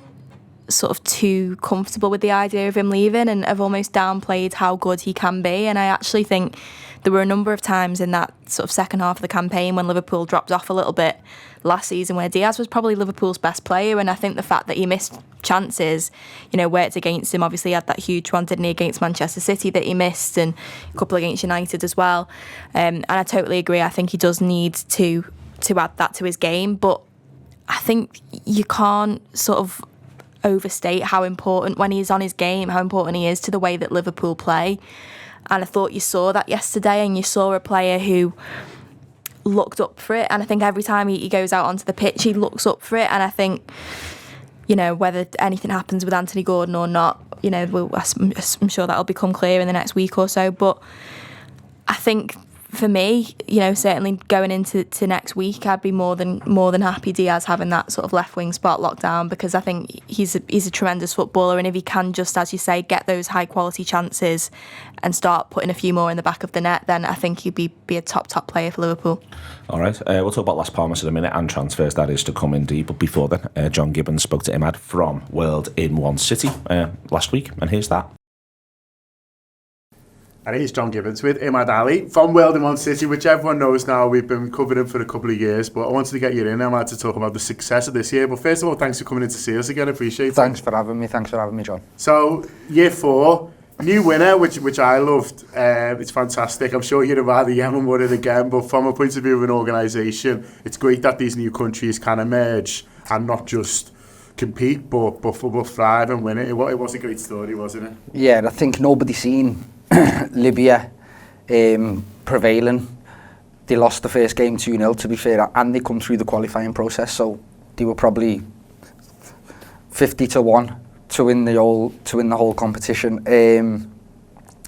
sort of too comfortable with the idea of him leaving and have almost downplayed how good he can be. And I actually think there were a number of times in that sort of second half of the campaign when Liverpool dropped off a little bit last season where Diaz was probably Liverpool's best player. And I think the fact that he missed chances, where it's against him, obviously he had that huge one, didn't he, against Manchester City that he missed, and a couple against United as well. And I totally agree. I think he does need to add that to his game. But I think you can't sort of overstate how important, when he's on his game, how important he is to the way that Liverpool play. And I thought you saw that yesterday, and you saw a player who looked up for it. And I think every time he goes out onto the pitch, he looks up for it. And I think, whether anything happens with Anthony Gordon or not, I'm sure that'll become clear in the next week or so. But I think for me, certainly going into next week, I'd be more than happy Diaz having that sort of left wing spot locked down, because I think he's a tremendous footballer, and if he can just, as you say, get those high quality chances and start putting a few more in the back of the net, then I think he'd be a top player for Liverpool. All right, we'll talk about Las Palmas in a minute, and transfers that is to come indeed. But before then, John Gibbons spoke to Imad from World in One City last week, and here's that. And it's John Gibbons with Imad Ali from World in One City, which everyone knows now. We've been covering for a couple of years, but I wanted to get you in, Imad, to talk about the success of this year. But first of all, thanks for coming in to see us again. Appreciate it. Thanks for having me, John. So, year 4, new winner, which I loved. It's fantastic. I'm sure you'd have rather Yemen won it again, but from a point of view of an organisation, it's great that these new countries can emerge and not just compete, but thrive and win it. It was a great story, wasn't it? Yeah, I think nobody seen Libya prevailing. They lost the first game 2-0, to be fair, and they come through the qualifying process, so they were probably 50-1 to win the whole competition.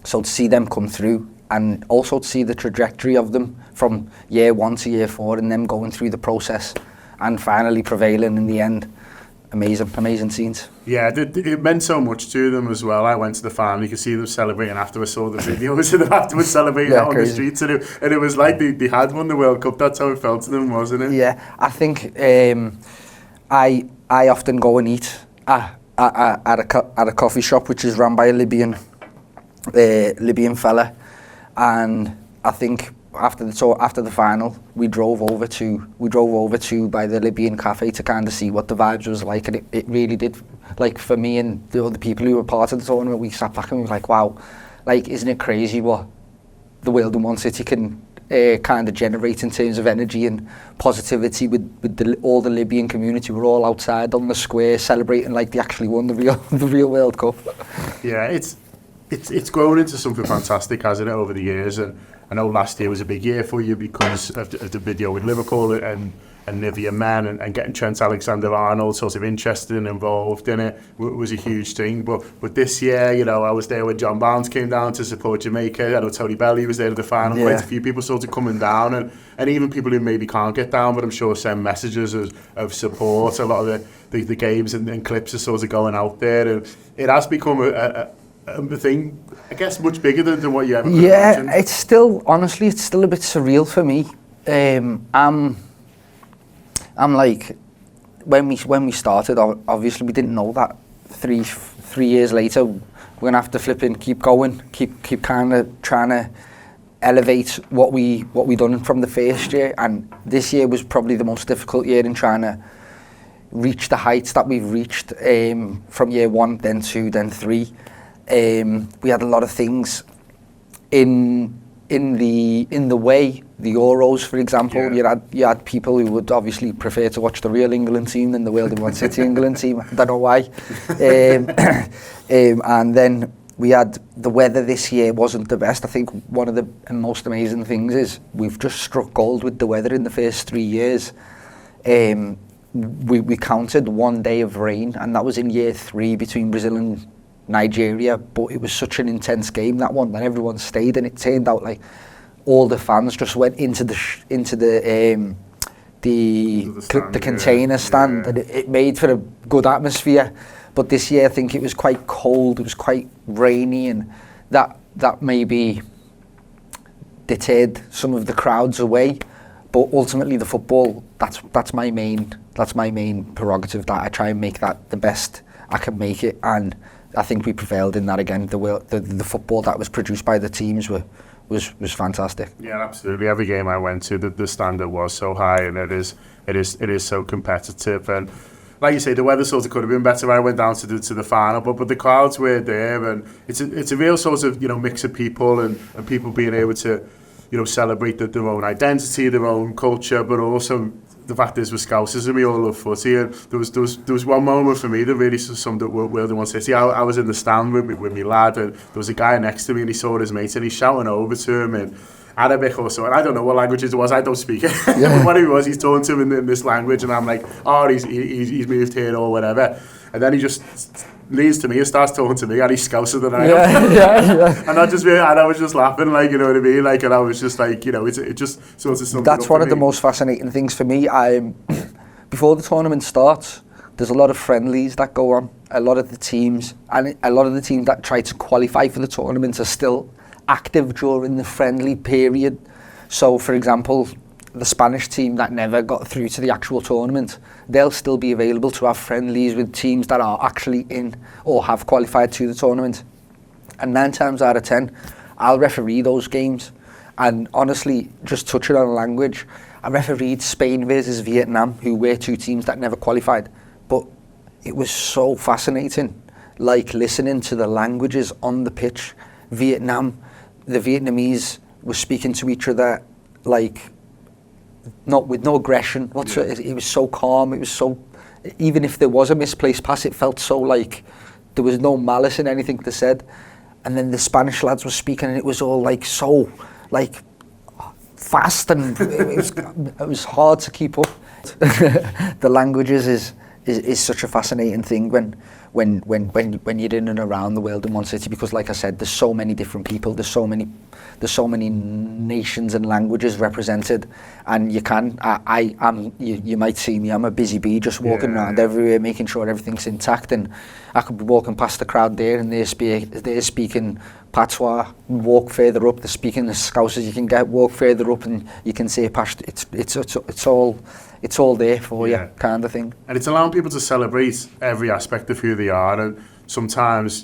So to see them come through, and also to see the trajectory of them from year 1 to year 4, and them going through the process and finally prevailing in the end. Amazing scenes. Yeah, it meant so much to them as well. I went to the final, you could see them celebrating after. I saw the videos of them afterwards celebrating out on the streets, and it was like they had won the World Cup. That's how it felt to them, wasn't it? Yeah, I think I often go and eat at a coffee shop which is run by a Libyan fella, and I think after the final, we drove over to by the Libyan cafe to kind of see what the vibes was like, and it really did, like, for me and the other people who were part of the tournament, we sat back and we were like, wow, like, isn't it crazy what the World in One City can kind of generate in terms of energy and positivity with all the Libyan community. We're all outside on the square celebrating like they actually won the real World Cup. Yeah, it's grown into something fantastic, hasn't it, over the years? And I know last year was a big year for you because of the video with Liverpool and Nivea Men and getting Trent Alexander-Arnold sort of interested and involved in it was a huge thing. But this year, I was there when John Barnes came down to support Jamaica. I know Tony Belly was there at the final. Yeah. Quite a few people sort of coming down, and even people who maybe can't get down, but I'm sure send messages of support. A lot of the games and clips are sort of going out there, and it has become a thing, I guess, much bigger than what you ever could imagine. It's still a bit surreal for me. I'm like, when we started, obviously we didn't know that 3 years later we're gonna have to keep going, keep kind of trying to elevate what we done from the first year. And this year was probably the most difficult year in trying to reach the heights that we've reached from year 1, then 2, then 3. We had a lot of things in the way. The Euros, for example, you had people who would obviously prefer to watch the real England team than the World One City England team. I don't know why. And then we had the weather this year wasn't the best. I think one of the most amazing things is we've just struck gold with the weather in the first 3 years. We counted 1 day of rain, and that was in year 3 between Brazil and Nigeria. But it was such an intense game, that one, that everyone stayed, and it turned out like all the fans just went into the container stand, and it made for a good atmosphere. But this year I think it was quite cold, it was quite rainy, and that maybe deterred some of the crowds away. But ultimately the football, that's my main prerogative, that I try and make that the best I can make it, and I think we prevailed in that again. The football that was produced by the teams was fantastic. Yeah, absolutely. Every game I went to, the standard was so high, and it is so competitive. And like you say, the weather sort of could have been better when I went down to the final, but the crowds were there, and it's a real sort of mix of people and people being able to celebrate their own identity, their own culture, but also the fact is we're Scousers and we all love footy. And there was one moment for me that really summed up World in One City. I was in the stand with my lad, and there was a guy next to me, and he saw his mate, and he's shouting over to him in Arabic or so, and I don't know what language it was. I don't speak it. But what he was, he's talking to him in this language, and I'm like, oh, he's moved here or whatever. And then he just leads to me and starts talking to me, and he's Scouser than I am. And I was just laughing, like, you know what I mean? Like, and I was just like, it just sort of something. That's one of the most fascinating things for me. Before the tournament starts, there's a lot of friendlies that go on. A lot of the teams that try to qualify for the tournament are still active during the friendly period. So, for example, the Spanish team that never got through to the actual tournament, they'll still be available to have friendlies with teams that are actually in or have qualified to the tournament. And 9 times out of 10, I'll referee those games. And honestly, just touching on language, I refereed Spain versus Vietnam, who were 2 teams that never qualified. But it was so fascinating, like listening to the languages on the pitch. The Vietnamese were speaking to each other like not with no aggression whatsoever. It was so calm. It was so, even if there was a misplaced pass, it felt so like there was no malice in anything they said. And then the Spanish lads were speaking, and it was all like so like fast, and it was hard to keep up. The languages is such a fascinating thing when you're in and around the world in one city, because like I said, there's so many different people, there's so many nations and languages represented, and you might see me, I'm a busy bee just walking around everywhere making sure everything's intact, and I could be walking past the crowd there and they're speaking patois, walk further up, they're speaking as Scouse as you can get, walk further up and you can say it's all there for you, kind of thing. And it's allowing people to celebrate every aspect of who they are. And sometimes,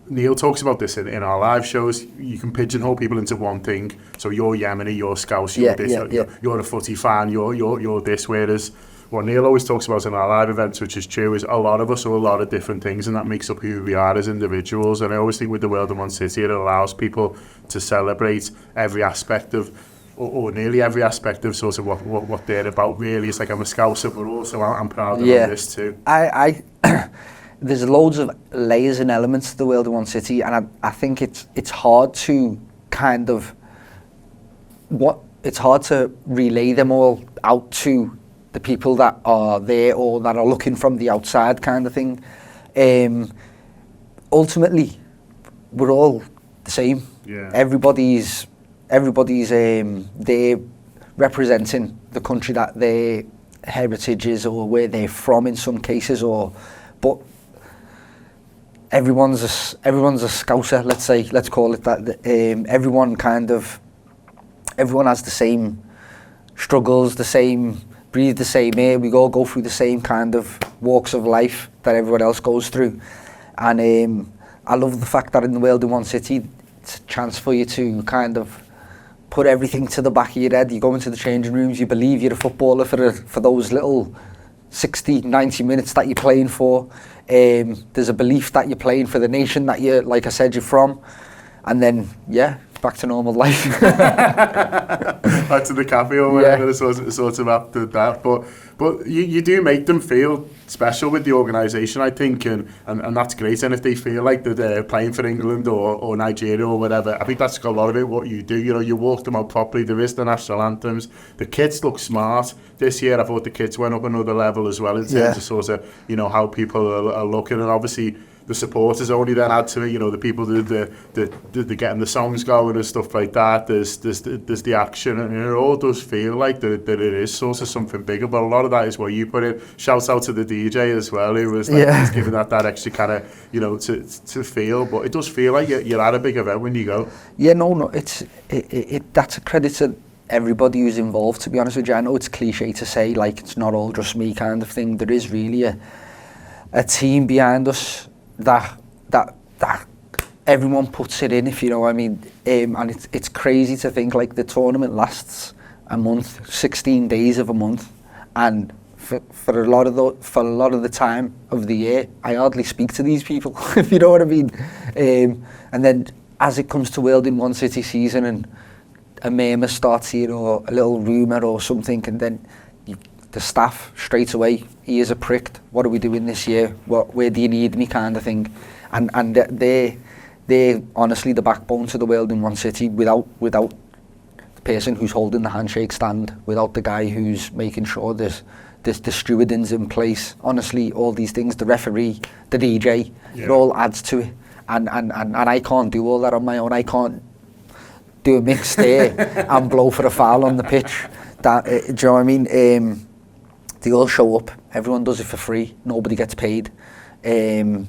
Neil talks about this in our live shows, you can pigeonhole people into one thing. So you're Yemeni, you're Scouse, you're this, you're a footy fan, you're this. Whereas what Neil always talks about in our live events, which is true, is a lot of us are a lot of different things, and that makes up who we are as individuals. And I always think with the World in One City, it allows people to celebrate every aspect of, or nearly every aspect of sort of what they're about. Really, it's like I'm a Scouser, but also I'm proud of this too. There's loads of layers and elements to the World in One City, and I think it's hard to kind of it's hard to relay them all out to the people that are there or that are looking from the outside, kind of thing. Ultimately, we're all the same. Yeah. Everybody's they're representing the country that their heritage is, or where they're from in some cases, but everyone's a Scouser, let's call it that. Everyone has the same struggles, breathe the same air. We all go through the same kind of walks of life that everyone else goes through, and I love the fact that in the world in one city, it's a chance for you to kind of put everything to the back of your head. You go into the changing rooms, you believe you're a footballer for those little 60, 90 minutes that you're playing for. There's a belief that you're playing for the nation that you're, like I said, you're from. And then, yeah, back to normal life. Back to the cafe or whatever, sort of after that. But you do make them feel special with the organisation, I think, and that's great. And if they feel like they're playing for England or Nigeria or whatever, I think that's a lot of it, what you do. You know, you walk them out properly. There is the national anthems. The kids look smart. This year, I thought the kids went up another level as well in terms of sort of, you know, how people are looking. And obviously, the supporters only then add to it, you know, the people that they're getting the songs going and stuff like that. There's the action, and it all does feel like that it is sort of something bigger. But a lot of that is what you put in. Shouts out to the DJ as well, who was like, he's giving that extra kind of, you know, to feel. But it does feel like you're at a big event when you go. Yeah, no, it's that's a credit to everybody who's involved, to be honest with you. I know it's cliche to say, like, it's not all just me kind of thing. There is really a team behind us that everyone puts it in, if you know what I mean. And it's crazy to think, like, the tournament lasts a month, 16 days of a month, and for a lot of the time of the year, I hardly speak to these people, if you know what I mean. And then as it comes to World in One City season, and a murmur starts here, or a little rumour or something, and then the staff straight away, ears are pricked. What are we doing this year? Where do you need me, kind of thing? And they're honestly the backbone to the World in One City. Without the person who's holding the handshake stand, without the guy who's making sure there's the stewarding's in place, honestly, all these things, the referee, the DJ, it all adds to it. And I can't do all that on my own. I can't do a mix there and blow for a foul on the pitch. Do you know what I mean? They all show up. Everyone does it for free. Nobody gets paid. The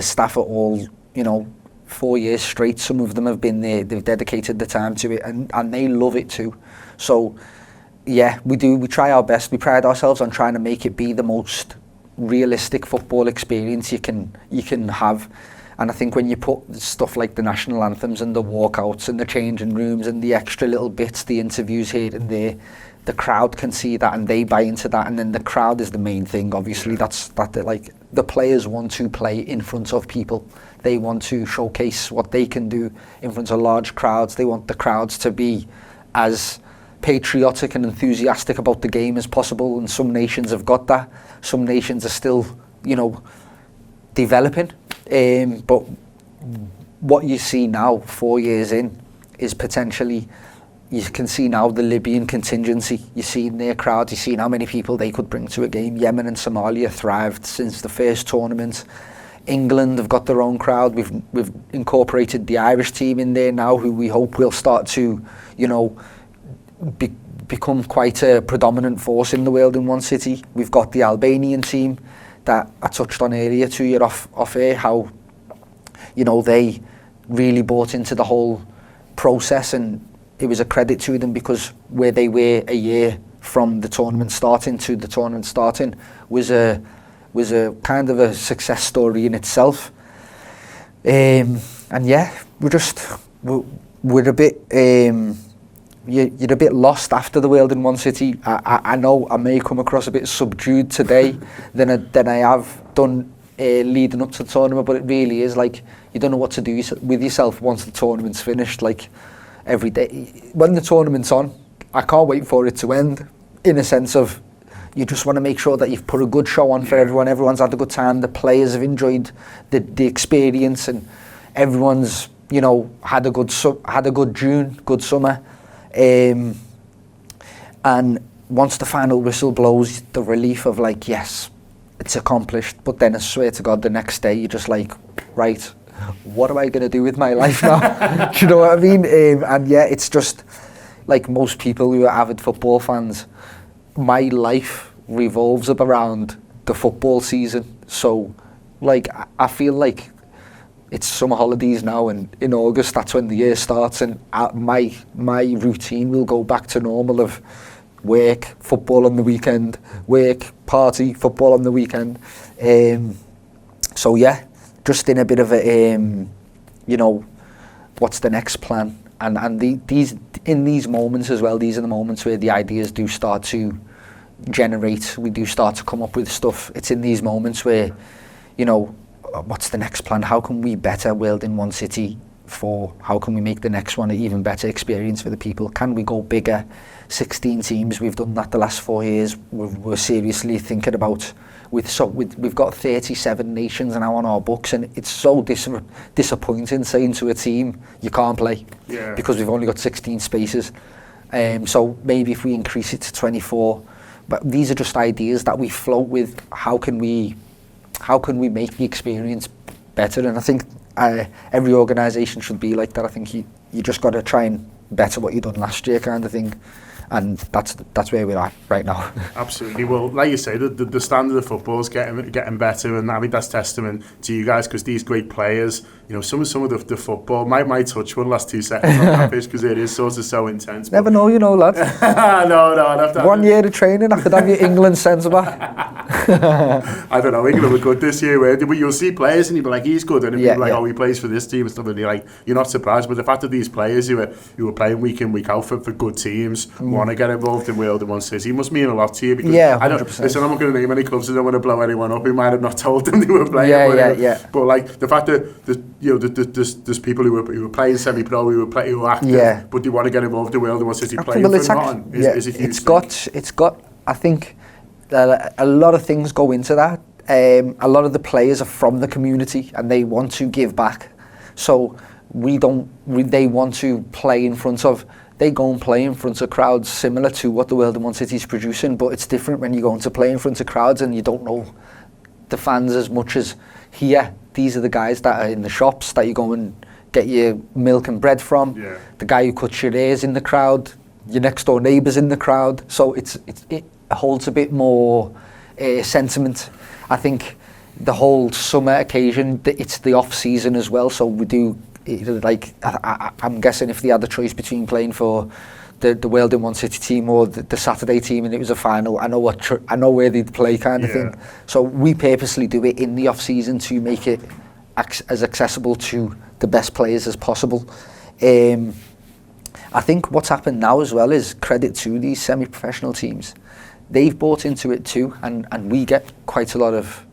staff are all, you know, 4 years straight. Some of them have been there. They've dedicated the time to it, and they love it too. So, yeah, we do. We try our best. We pride ourselves on trying to make it be the most realistic football experience you can have. And I think when you put stuff like the national anthems and the walkouts and the changing rooms and the extra little bits, the interviews here and there, the crowd can see that and they buy into that. And then the crowd is the main thing. Obviously, like the players want to play in front of people. They want to showcase what they can do in front of large crowds. They want the crowds to be as patriotic and enthusiastic about the game as possible. And some nations have got that. Some nations are still, you know, developing. But what you see now, 4 years in, is potentially, you can see now the Libyan contingency. You're seeing their crowds, you're seeing how many people they could bring to a game. Yemen and Somalia thrived since the first tournament. England have got their own crowd. We've incorporated the Irish team in there now, who we hope will start to, you know, become quite a predominant force in the World in One City. We've got the Albanian team that I touched on earlier to you off air, how, you know, they really bought into the whole process, and it was a credit to them, because where they were a year from the tournament starting to the tournament starting was a kind of a success story in itself. And yeah, we're a bit you're a bit lost after the World in One City. I know I may come across a bit subdued today than I have done leading up to the tournament, but it really is like you don't know what to do with yourself once the tournament's finished. Like every day when the tournament's on, I can't wait for it to end, in a sense of you just want to make sure that you've put a good show on for everyone. Everyone's had a good time. The players have enjoyed the experience, and everyone's, you know, had a good June, good summer. And once the final whistle blows, the relief of like, yes, it's accomplished. But then I swear to God, the next day you're just like, right, what am I going to do with my life now? Do you know what I mean? And yeah, it's just like most people who are avid football fans, my life revolves around the football season. So like, I feel like it's summer holidays now, and in August that's when the year starts, and my routine will go back to normal of work, football on the weekend, work, party, football on the weekend. So yeah, just in a bit of a, you know, what's the next plan? And these moments as well, these are the moments where the ideas do start to generate. We do start to come up with stuff. It's in these moments where, you know, what's the next plan? How can we better World in One City for? How can we make the next one an even better experience for the people? Can we go bigger? 16 teams, we've done that the last 4 years. We're seriously thinking about, we've got 37 nations now on our books, and it's so disappointing saying to a team, you can't play, because we've only got 16 spaces. So maybe if we increase it to 24, but these are just ideas that we float with. How can we make the experience better? And I think every organisation should be like that. I think you just got to try and better what you done last year, kind of thing. And that's where we're at right now. Absolutely. Well, like you say, the standard of football is getting better, and I mean that's testament to you guys, because these great players, you know, some of the football might touch one last 2 seconds on that pitch because it is sort of so intense. Never know, you know, lad. No, I'd have to. 1 year of training, I could have your England centre back. I don't know, England were good this year, but you'll see players and you'll be like, he's good, and you'll be like, oh, he plays for this team and stuff, and you're not surprised. But the fact that these players who are playing week in, week out for good teams want to get involved in World in One City must mean a lot to you, because I don't, listen, I'm not going to name any clubs, I don't want to blow anyone up who might have not told them they were playing. But like the fact that there's people who were playing semi-pro, who were active, but they want to get involved in World in One City playing for nothing is a huge thing. It's got, I think, a lot of things go into that. A lot of the players are from the community and they want to give back. So they want to play in front of, they go and play in front of crowds similar to what the World in One City is producing, but it's different when you go to play in front of crowds and you don't know the fans as much as here. These are the guys that are in the shops that you go and get your milk and bread from. The guy who cuts your hairs in the crowd, your next door neighbour's in the crowd. So it holds a bit more sentiment. I think the whole summer occasion, it's the off season as well, so we do, like, I'm guessing if they had the choice between playing for the World in One City team or the Saturday team and it was a final, I know where they'd play, kind of thing. So we purposely do it in the off season to make it as accessible to the best players as possible. I think what's happened now as well is credit to these semi-professional teams. They've bought into it too, and we get quite a lot of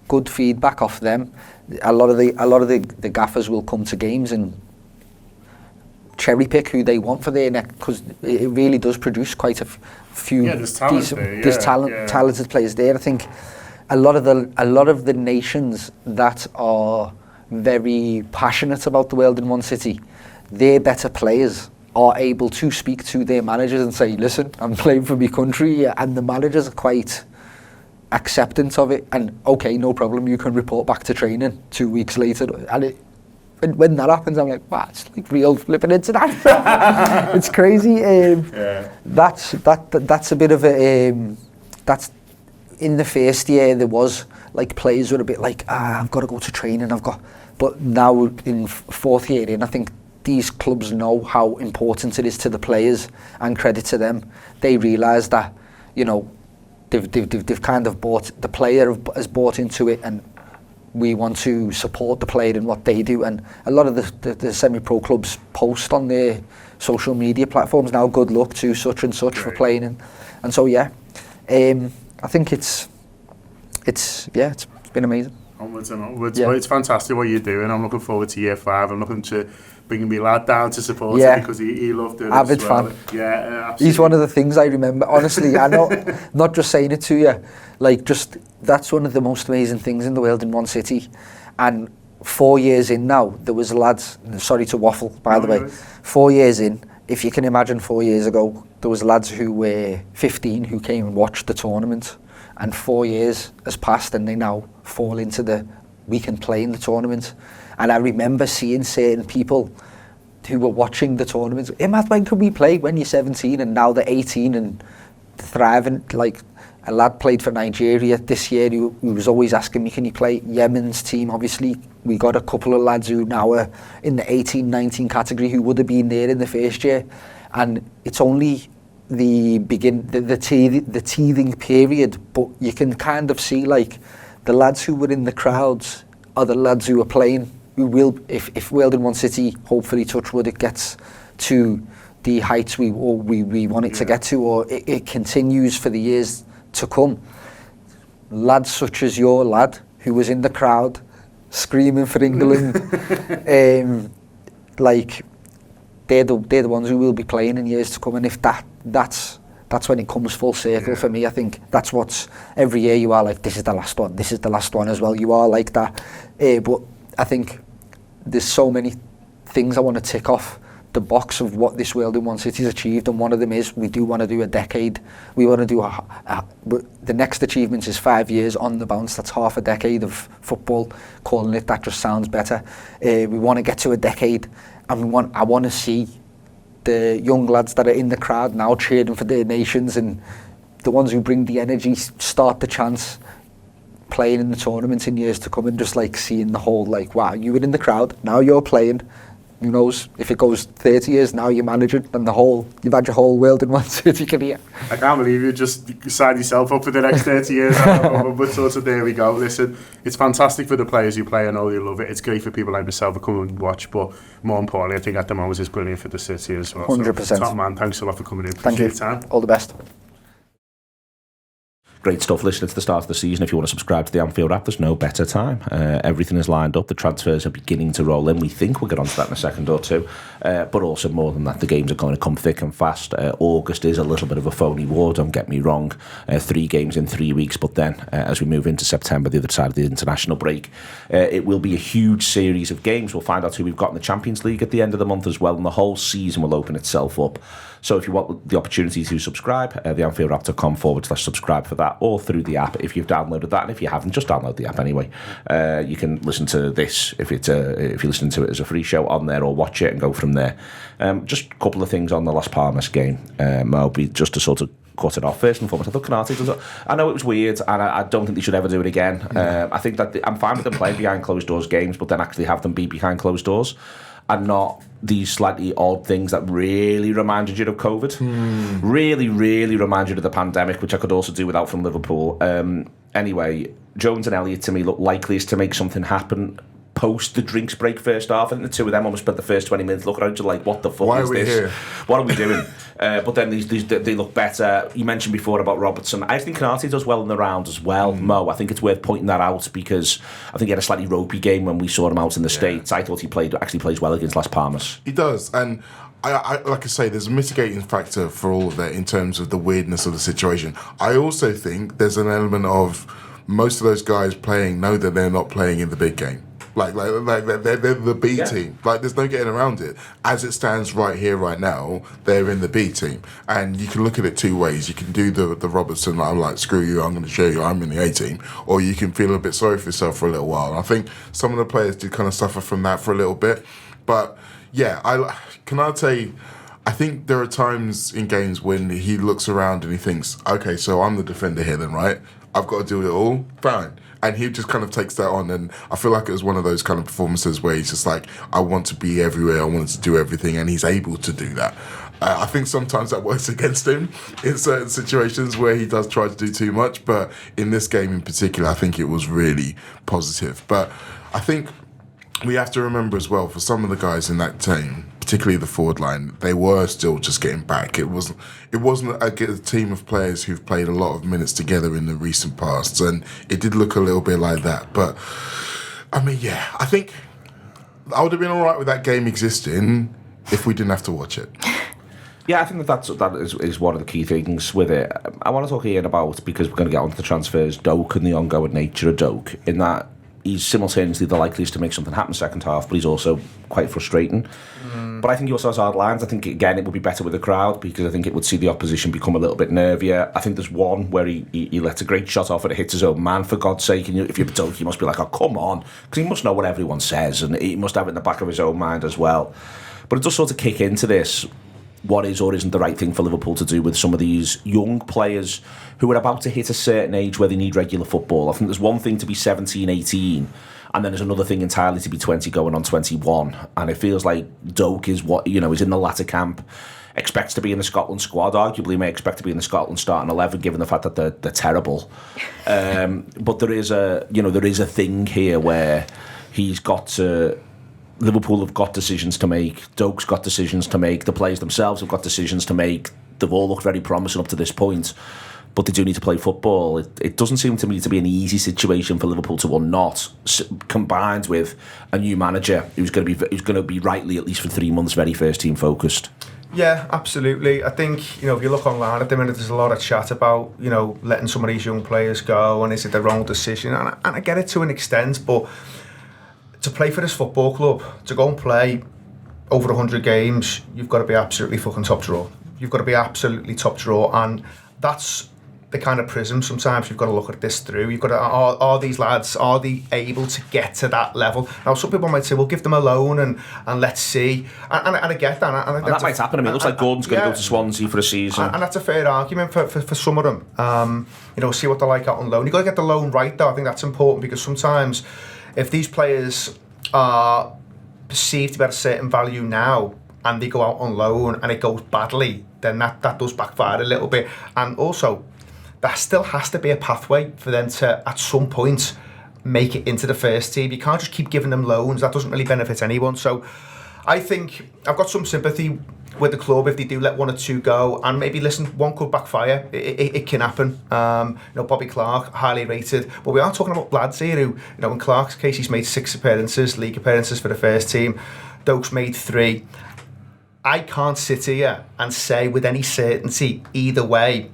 good feedback off them. A lot of the gaffers will come to games and cherry pick who they want for their neck, because it really does produce quite a few talented players there. I think a lot of the nations that are very passionate about the World in One City, their better players are able to speak to their managers and say, listen, I'm playing for my country, and the managers are quite acceptant of it, and okay, no problem, you can report back to training 2 weeks later. And when that happens, I'm like, wow, it's like real flipping international. It's crazy. That's a bit of a that's in the first year there was like players were a bit like, I've got to go to training, but now in fourth year in, I think these clubs know how important it is to the players, and credit to them. They realise that, you know, they've kind of bought, the player has bought into it, and we want to support the player in what they do. And a lot of the semi-pro clubs post on their social media platforms now, good luck to such and such for playing, and so I think it's been amazing. Onwards and onwards. Well, it's fantastic what you're doing. I'm looking forward to year 5. I'm looking to bringing my lad down to support him because he loved it. Avid as well. fan. Yeah, he's one of the things I remember. Honestly, I know, not just saying it to you, like, just that's one of the most amazing things in the World in One City. And 4 years in now, there was lads. Sorry to waffle, by the way. 4 years in, if you can imagine, 4 years ago, there was lads who were 15 who came and watched the tournament. And 4 years has passed, and they now fall into we can play in the tournament. And I remember seeing certain people who were watching the tournament. Imad, when can we play? When you're 17, and now they're 18 and thriving. Like, a lad played for Nigeria this year who was always asking me, can you play? Yemen's team, obviously. We got a couple of lads who now are in the 18-19 category who would have been there in the first year. And it's only the teething period, but you can kind of see, like, the lads who were in the crowds are the lads who are playing, who will, if Weldon One City, hopefully touch wood, it gets to the heights we want it to get to, or it continues for the years to come. Lads such as your lad, who was in the crowd, screaming for England, like, they're the ones who will be playing in years to come, and if that's when it comes full circle for me. I think that's what's, every year you are like, this is the last one as well, you are like that, but I think there's so many things I want to tick off the box of what this World in One City's achieved, and one of them is we do want to do a decade. We want to do the next achievement is 5 years on the bounce. That's half a decade of football. Calling it that just sounds better. We want to get to a decade, and I want to see the young lads that are in the crowd now cheering for their nations, and the ones who bring the energy, start the chance, playing in the tournaments in years to come, and just like seeing the whole, like, wow, you were in the crowd, now you're playing. Who knows, if it goes 30 years, now you're managing, and you've had your whole World in One City career. I can't believe you just signed yourself up for the next 30 years. But sort of, there we go. Listen, it's fantastic for the players who play. I know they love it. It's great for people like myself who come and watch, but more importantly, I think at the moment it's brilliant for the city as well. 100%. So, top man, thanks a lot for coming in. Thank you. Your time. All the best. Great stuff listening to the start of the season. If you want to subscribe to the Anfield Wrap, there's no better time. Everything is lined up. The transfers are beginning to roll in. We think we'll get onto that in a second or two. But also more than that, the games are going to come thick and fast. August is a little bit of a phony war, don't get me wrong. 3 games in 3 weeks. But then as we move into September, the other side of the international break, it will be a huge series of games. We'll find out who we've got in the Champions League at the end of the month as well. And the whole season will open itself up. So if you want the opportunity to subscribe, the AnfieldWrap.com/subscribe for that, or through the app if you've downloaded that. And if you haven't, just download the app anyway. You can listen to this if you're listening to it as a free show on there, or watch it and go from there. Just a couple of things on the Las Palmas game, Mo, just to sort of cut it off. First and foremost, I thought Canate does it. I know it was weird, and I don't think they should ever do it again. I think that I'm fine with them playing behind closed doors games, but then actually have them be behind closed doors, and not these slightly odd things that really reminded you of COVID. Really, really reminded you of the pandemic, which I could also do without from Liverpool. Anyway, Jones and Elliott to me look likeliest to make something happen post the drinks break first half. I think the two of them almost spent the first 20 minutes looking around like, what the fuck Why is are we this? here? What are we doing? But then they look better. You mentioned before about Robertson. I think Canate does well in the round as well, Mo. I think it's worth pointing that out, because I think he had a slightly ropey game when we saw him out in the States. I thought he actually plays well against Las Palmas. He does, and I like I say, there's a mitigating factor for all of that in terms of the weirdness of the situation. I also think there's an element of most of those guys playing know that they're not playing in the big game. Like they're the B team. Like, there's no getting around it. As it stands right here, right now, they're in the B team, and you can look at it two ways. You can do the Robertson, like, I'm like, screw you, I'm going to show you I'm in the A team, or you can feel a bit sorry for yourself for a little while. And I think some of the players did kind of suffer from that for a little bit, but yeah, Canate, I think there are times in games when he looks around and he thinks, okay, so I'm the defender here then, right? I've got to do it all, fine. And he just kind of takes that on, and I feel like it was one of those kind of performances where he's just like, I want to be everywhere, I want to do everything, and he's able to do that. I think sometimes that works against him in certain situations where he does try to do too much, but in this game in particular, I think it was really positive. But I think we have to remember as well, for some of the guys in that team, particularly the forward line, they were still just getting back. It wasn't a team of players who've played a lot of minutes together in the recent past, and it did look a little bit like that. But I mean, yeah, I think I would have been all right with that game existing if we didn't have to watch it. Yeah, I think that is one of the key things with it. I want to talk Ian about, because we're going to get onto the transfers, Doak and the ongoing nature of Doak, in that he's simultaneously the likeliest to make something happen second half, but he's also quite frustrating. But I think he also has hard lines. I think, again, it would be better with the crowd, because I think it would see the opposition become a little bit nervier. I think there's one where he lets a great shot off and it hits his own man, for God's sake. And if you're Doak, you must be like, oh, come on. Because he must know what everyone says, and he must have it in the back of his own mind as well. But it does sort of kick into this, what is or isn't the right thing for Liverpool to do with some of these young players who are about to hit a certain age where they need regular football. I think there's one thing to be 17, 18, and then there's another thing entirely to be 20 going on 21. And it feels like Doak is is in the latter camp. expects to be in the Scotland squad. Arguably, may expect to be in the Scotland starting 11, given the fact that they're terrible. But there is a thing here where he's got to. Liverpool have got decisions to make. Doak's got decisions to make. The players themselves have got decisions to make. They've all looked very promising up to this point, but they do need to play football. It doesn't seem to me to be an easy situation for Liverpool to not, combined with a new manager who's going to be rightly, at least for 3 months, very first team focused. Yeah, absolutely. I think, if you look online at the minute, there's a lot of chat about, letting some of these young players go, and is it the wrong decision? And I get it to an extent, but to play for this football club, to go and play over 100 games, you've got to be absolutely fucking top draw. You've got to be absolutely top draw, and that's the kind of prism sometimes you've got to look at this through. You've got to, are these lads, are they able to get to that level? Now, some people might say, well, give them a loan and let's see. And I get that. And that might happen. I mean, it looks like Gordon's going to go to Swansea for a season. And that's a fair argument for some of them. See what they're like out on loan. You've got to get the loan right, though. I think that's important, because sometimes if these players are perceived to be at a certain value now and they go out on loan and it goes badly, then that does backfire a little bit. And also, there still has to be a pathway for them to, at some point, make it into the first team. You can't just keep giving them loans. That doesn't really benefit anyone. So I think I've got some sympathy with the club if they do let one or two go, and maybe listen, one could backfire. It can happen. Bobby Clark, highly rated, but we are talking about lads here who, in Clark's case, he's made 6 league appearances for the first team. Doak's made 3. I can't sit here and say with any certainty either way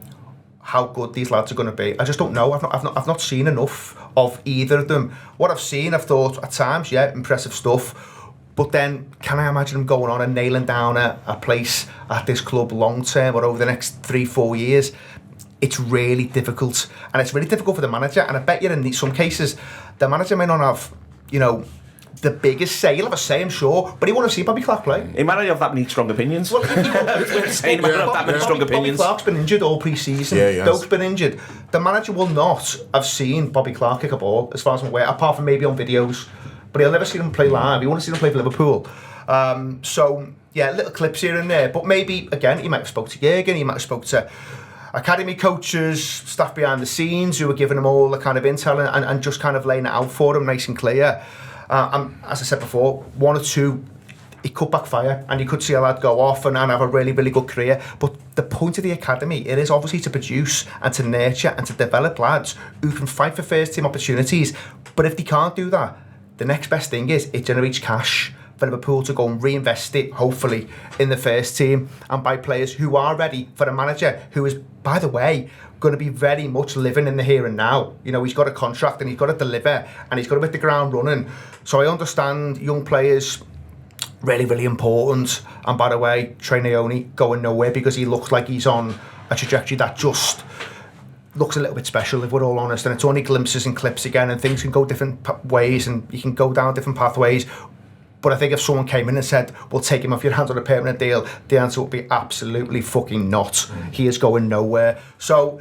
how good these lads are going to be. I just don't know. I've not seen enough of either of them. What I've seen, I've thought at times, yeah, impressive stuff. But then, can I imagine them going on and nailing down a place at this club long term or over the next 3-4 years? It's really difficult. And it's really difficult for the manager. And I bet you in some cases, the manager may not have, the biggest say. He'll have a say, I'm sure, but he won't have seen Bobby Clark play. He might not have that many strong opinions. Well, he might not have that many strong opinions. Bobby Clark's been injured all pre-season. Yeah, Doak's been injured. The manager will not have seen Bobby Clark kick a ball, as far as I'm aware, apart from maybe on videos. But he'll never see him play live. He won't see him play for Liverpool. Little clips here and there. But maybe, again, he might have spoke to Jürgen, he might have spoke to academy coaches, staff behind the scenes who were giving him all the kind of intel and just kind of laying it out for him nice and clear. As I said before, 1 or 2, it could backfire and you could see a lad go off and have a really, really good career. But the point of the academy, it is obviously to produce and to nurture and to develop lads who can fight for first team opportunities. But if they can't do that, the next best thing is it generates cash for Liverpool to go and reinvest it, hopefully, in the first team and by players who are ready for a manager who is, by the way, going to be very much living in the here and now. He's got a contract and he's got to deliver and he's got to hit the ground running. So I understand young players, really, really important. And by the way, Trey Naoni going nowhere because he looks like he's on a trajectory that just looks a little bit special, if we're all honest, and it's only glimpses and clips again, and things can go different ways and you can go down different pathways. But I think if someone came in and said, we'll take him off your hands on a permanent deal, the answer would be absolutely fucking not. He is going nowhere. So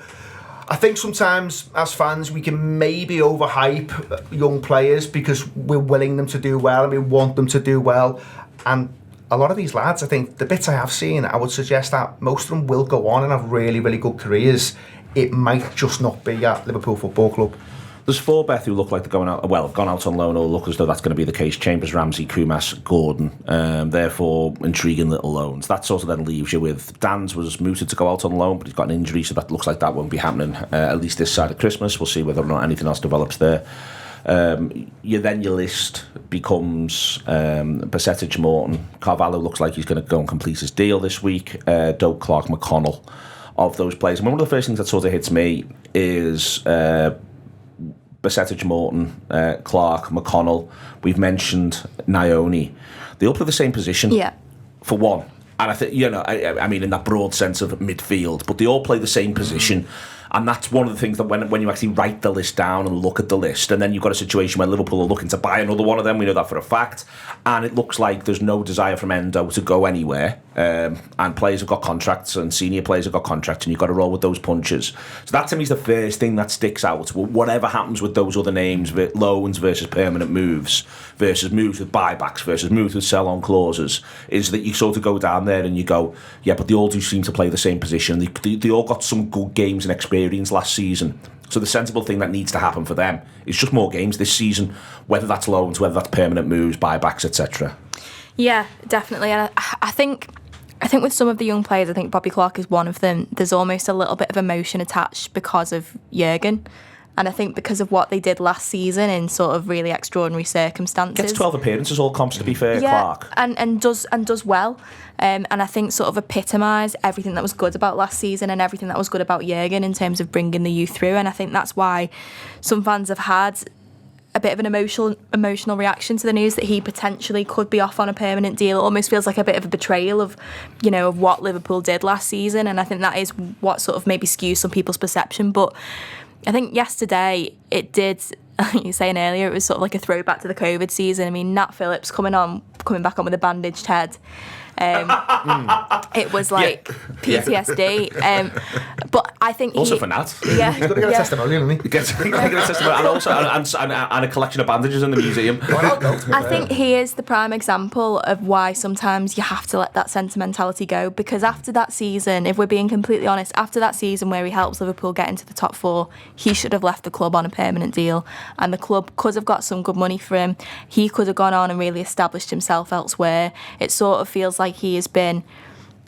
I think sometimes as fans we can maybe overhype young players because we're willing them to do well and we want them to do well. And a lot of these lads, I think the bits I have seen, I would suggest that most of them will go on and have really, really good careers. It might just not be at Liverpool Football Club. There's 4, Beth, who look like they're going out. Well, gone out on loan or look as though that's going to be the case. Chambers, Ramsey, Kumas, Gordon. Therefore, intriguing little loans. That sort of then leaves you with Dan's was mooted to go out on loan, but he's got an injury, so that looks like that won't be happening at least this side of Christmas. We'll see whether or not anything else develops there. Your list becomes Basetic, Morton. Carvalho looks like he's going to go and complete his deal this week. Doak, Clark, McConnell. Of those players. And one of the first things that sort of hits me is Basetic, Morton, Clark, McConnell. We've mentioned Naoni. They all play the same position. Yeah. For one. And I think, I mean, in that broad sense of midfield, but they all play the same position. And that's one of the things that when you actually write the list down and look at the list, and then you've got a situation where Liverpool are looking to buy another one of them, we know that for a fact, and it looks like there's no desire from Endo to go anywhere, and players have got contracts, and senior players have got contracts, and you've got to roll with those punches. So that to me is the first thing that sticks out. Whatever happens with those other names, loans versus permanent moves, versus moves with buybacks, versus moves with sell-on clauses, is that you sort of go down there and you go, yeah, but they all do seem to play the same position. They all got some good games and experience last season. So the sensible thing that needs to happen for them is just more games this season, whether that's loans, whether that's permanent moves, buybacks, etc. Yeah, definitely. And I think with some of the young players, I think Bobby Clark is one of them, there's almost a little bit of emotion attached because of Jurgen. And I think because of what they did last season in sort of really extraordinary circumstances. Gets 12 appearances, all comps to be fair, yeah, Clark. And does well. And I think sort of epitomised everything that was good about last season and everything that was good about Jurgen in terms of bringing the youth through. And I think that's why some fans have had a bit of an emotional reaction to the news that he potentially could be off on a permanent deal. It almost feels like a bit of a betrayal of what Liverpool did last season. And I think that is what sort of maybe skews some people's perception. But I think yesterday it did, like you were saying earlier, it was sort of like a throwback to the COVID season. I mean, Nat Phillips coming back on with a bandaged head. It was like PTSD. But I think also for Nat. Yeah. He's got to get a testimonial, hasn't he? Get a testimonial, and also and a collection of bandages in the museum. I think he is the prime example of why sometimes you have to let that sentimentality go, because after that season, if we're being completely honest, after that season where he helps Liverpool get into the top four, he should have left the club on a permanent deal, and the club could have got some good money for him. He could have gone on and really established himself elsewhere. It sort of feels like he has been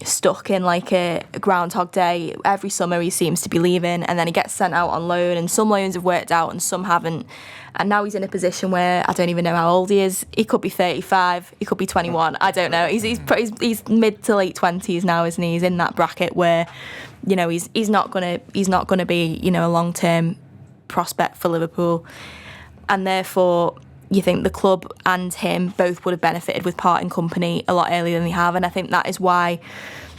stuck in like a Groundhog Day. Every summer he seems to be leaving, and then he gets sent out on loan, and some loans have worked out and some haven't, and now he's in a position where I don't even know how old he is. He could be 35, he could be 21, I don't know. He's mid to late 20s now, isn't he? He's in that bracket where he's not gonna be a long-term prospect for Liverpool, and therefore you think the club and him both would have benefited with parting company a lot earlier than they have. And I think that is why,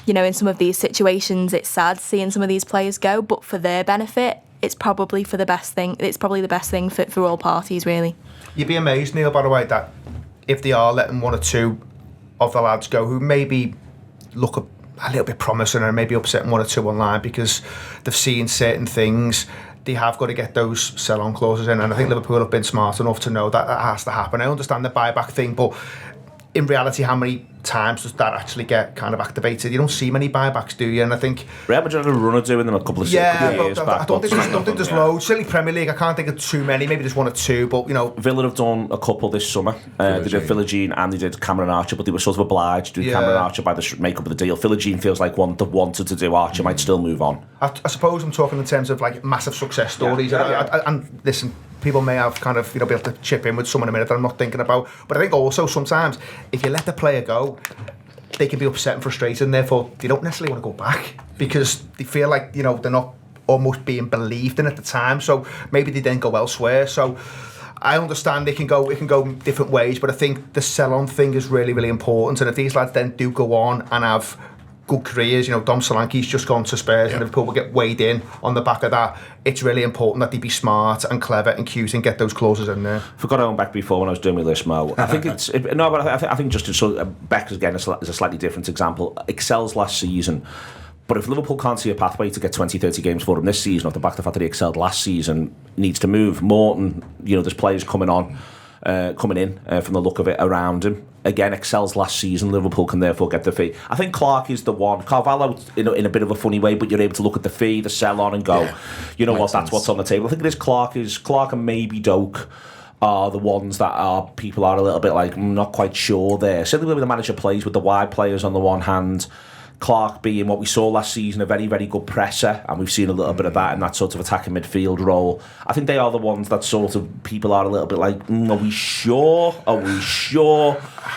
in some of these situations, it's sad seeing some of these players go, but for their benefit, it's probably for the best thing. It's probably the best thing for all parties, really. You'd be amazed, Neil, by the way, that if they are letting one or two of the lads go who maybe look a little bit promising and maybe upsetting one or two online because they've seen certain things, they have got to get those sell-on clauses in, and I think Liverpool have been smart enough to know that has to happen. I understand the buyback thing, but in reality, how many times does that actually get kind of activated? You don't see many buybacks, do you? And I think Real Madrid had a run of doing them a couple of years back. I don't think there's loads. Certainly Premier League, I can't think of too many. Maybe there's one or two, but Villa have done a couple this summer. They did Philogene and they did Cameron Archer, but they were sort of obliged to do Cameron Archer by the makeup of the deal. Philogene feels like one that wanted to do. Archer might still move on. I suppose I'm talking in terms of like massive success stories. And listen, people may have kind of be able to chip in with someone in a minute that I'm not thinking about. But I think also sometimes if you let the player go, they can be upset and frustrated, and therefore they don't necessarily want to go back because they feel like they're not almost being believed in at the time. So maybe they then go elsewhere. So I understand it can go different ways, but I think the sell-on thing is really, really important. And if these lads then do go on and have good careers, Dom Solanke's just gone to Spurs and Liverpool will get weighed in on the back of that. It's really important that they be smart and clever and cute and get those clauses in there. Forgot to go back before when I was doing my list, Mo. I think I think just Beck again is a slightly different example. Excels last season, but if Liverpool can't see a pathway to get 20-30 games for him this season, off the back of the fact that he excelled last season, needs to move. Morton, there's players coming in from the look of it around him. Again, excels last season. Liverpool can therefore get the fee. I think Clark is the one. Carvalho, in a bit of a funny way, but you're able to look at the fee, the sell on, and go, that's what's on the table. I think it is Clark and maybe Doak are the ones that people are a little bit like not quite sure there. Certainly when the manager plays with the wide players on the one hand, Clark being what we saw last season, a very, very good presser, and we've seen a little bit of that in that sort of attacking midfield role. I think they are the ones that sort of people are a little bit like, are we sure?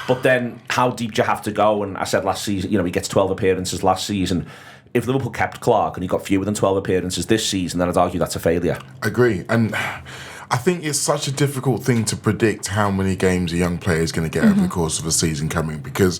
But then how deep do you have to go? And I said last season, he gets 12 appearances last season. If Liverpool kept Clark and he got fewer than 12 appearances this season, then I'd argue that's a failure. I agree. And I think it's such a difficult thing to predict how many games a young player is going to get over the course of a season coming, because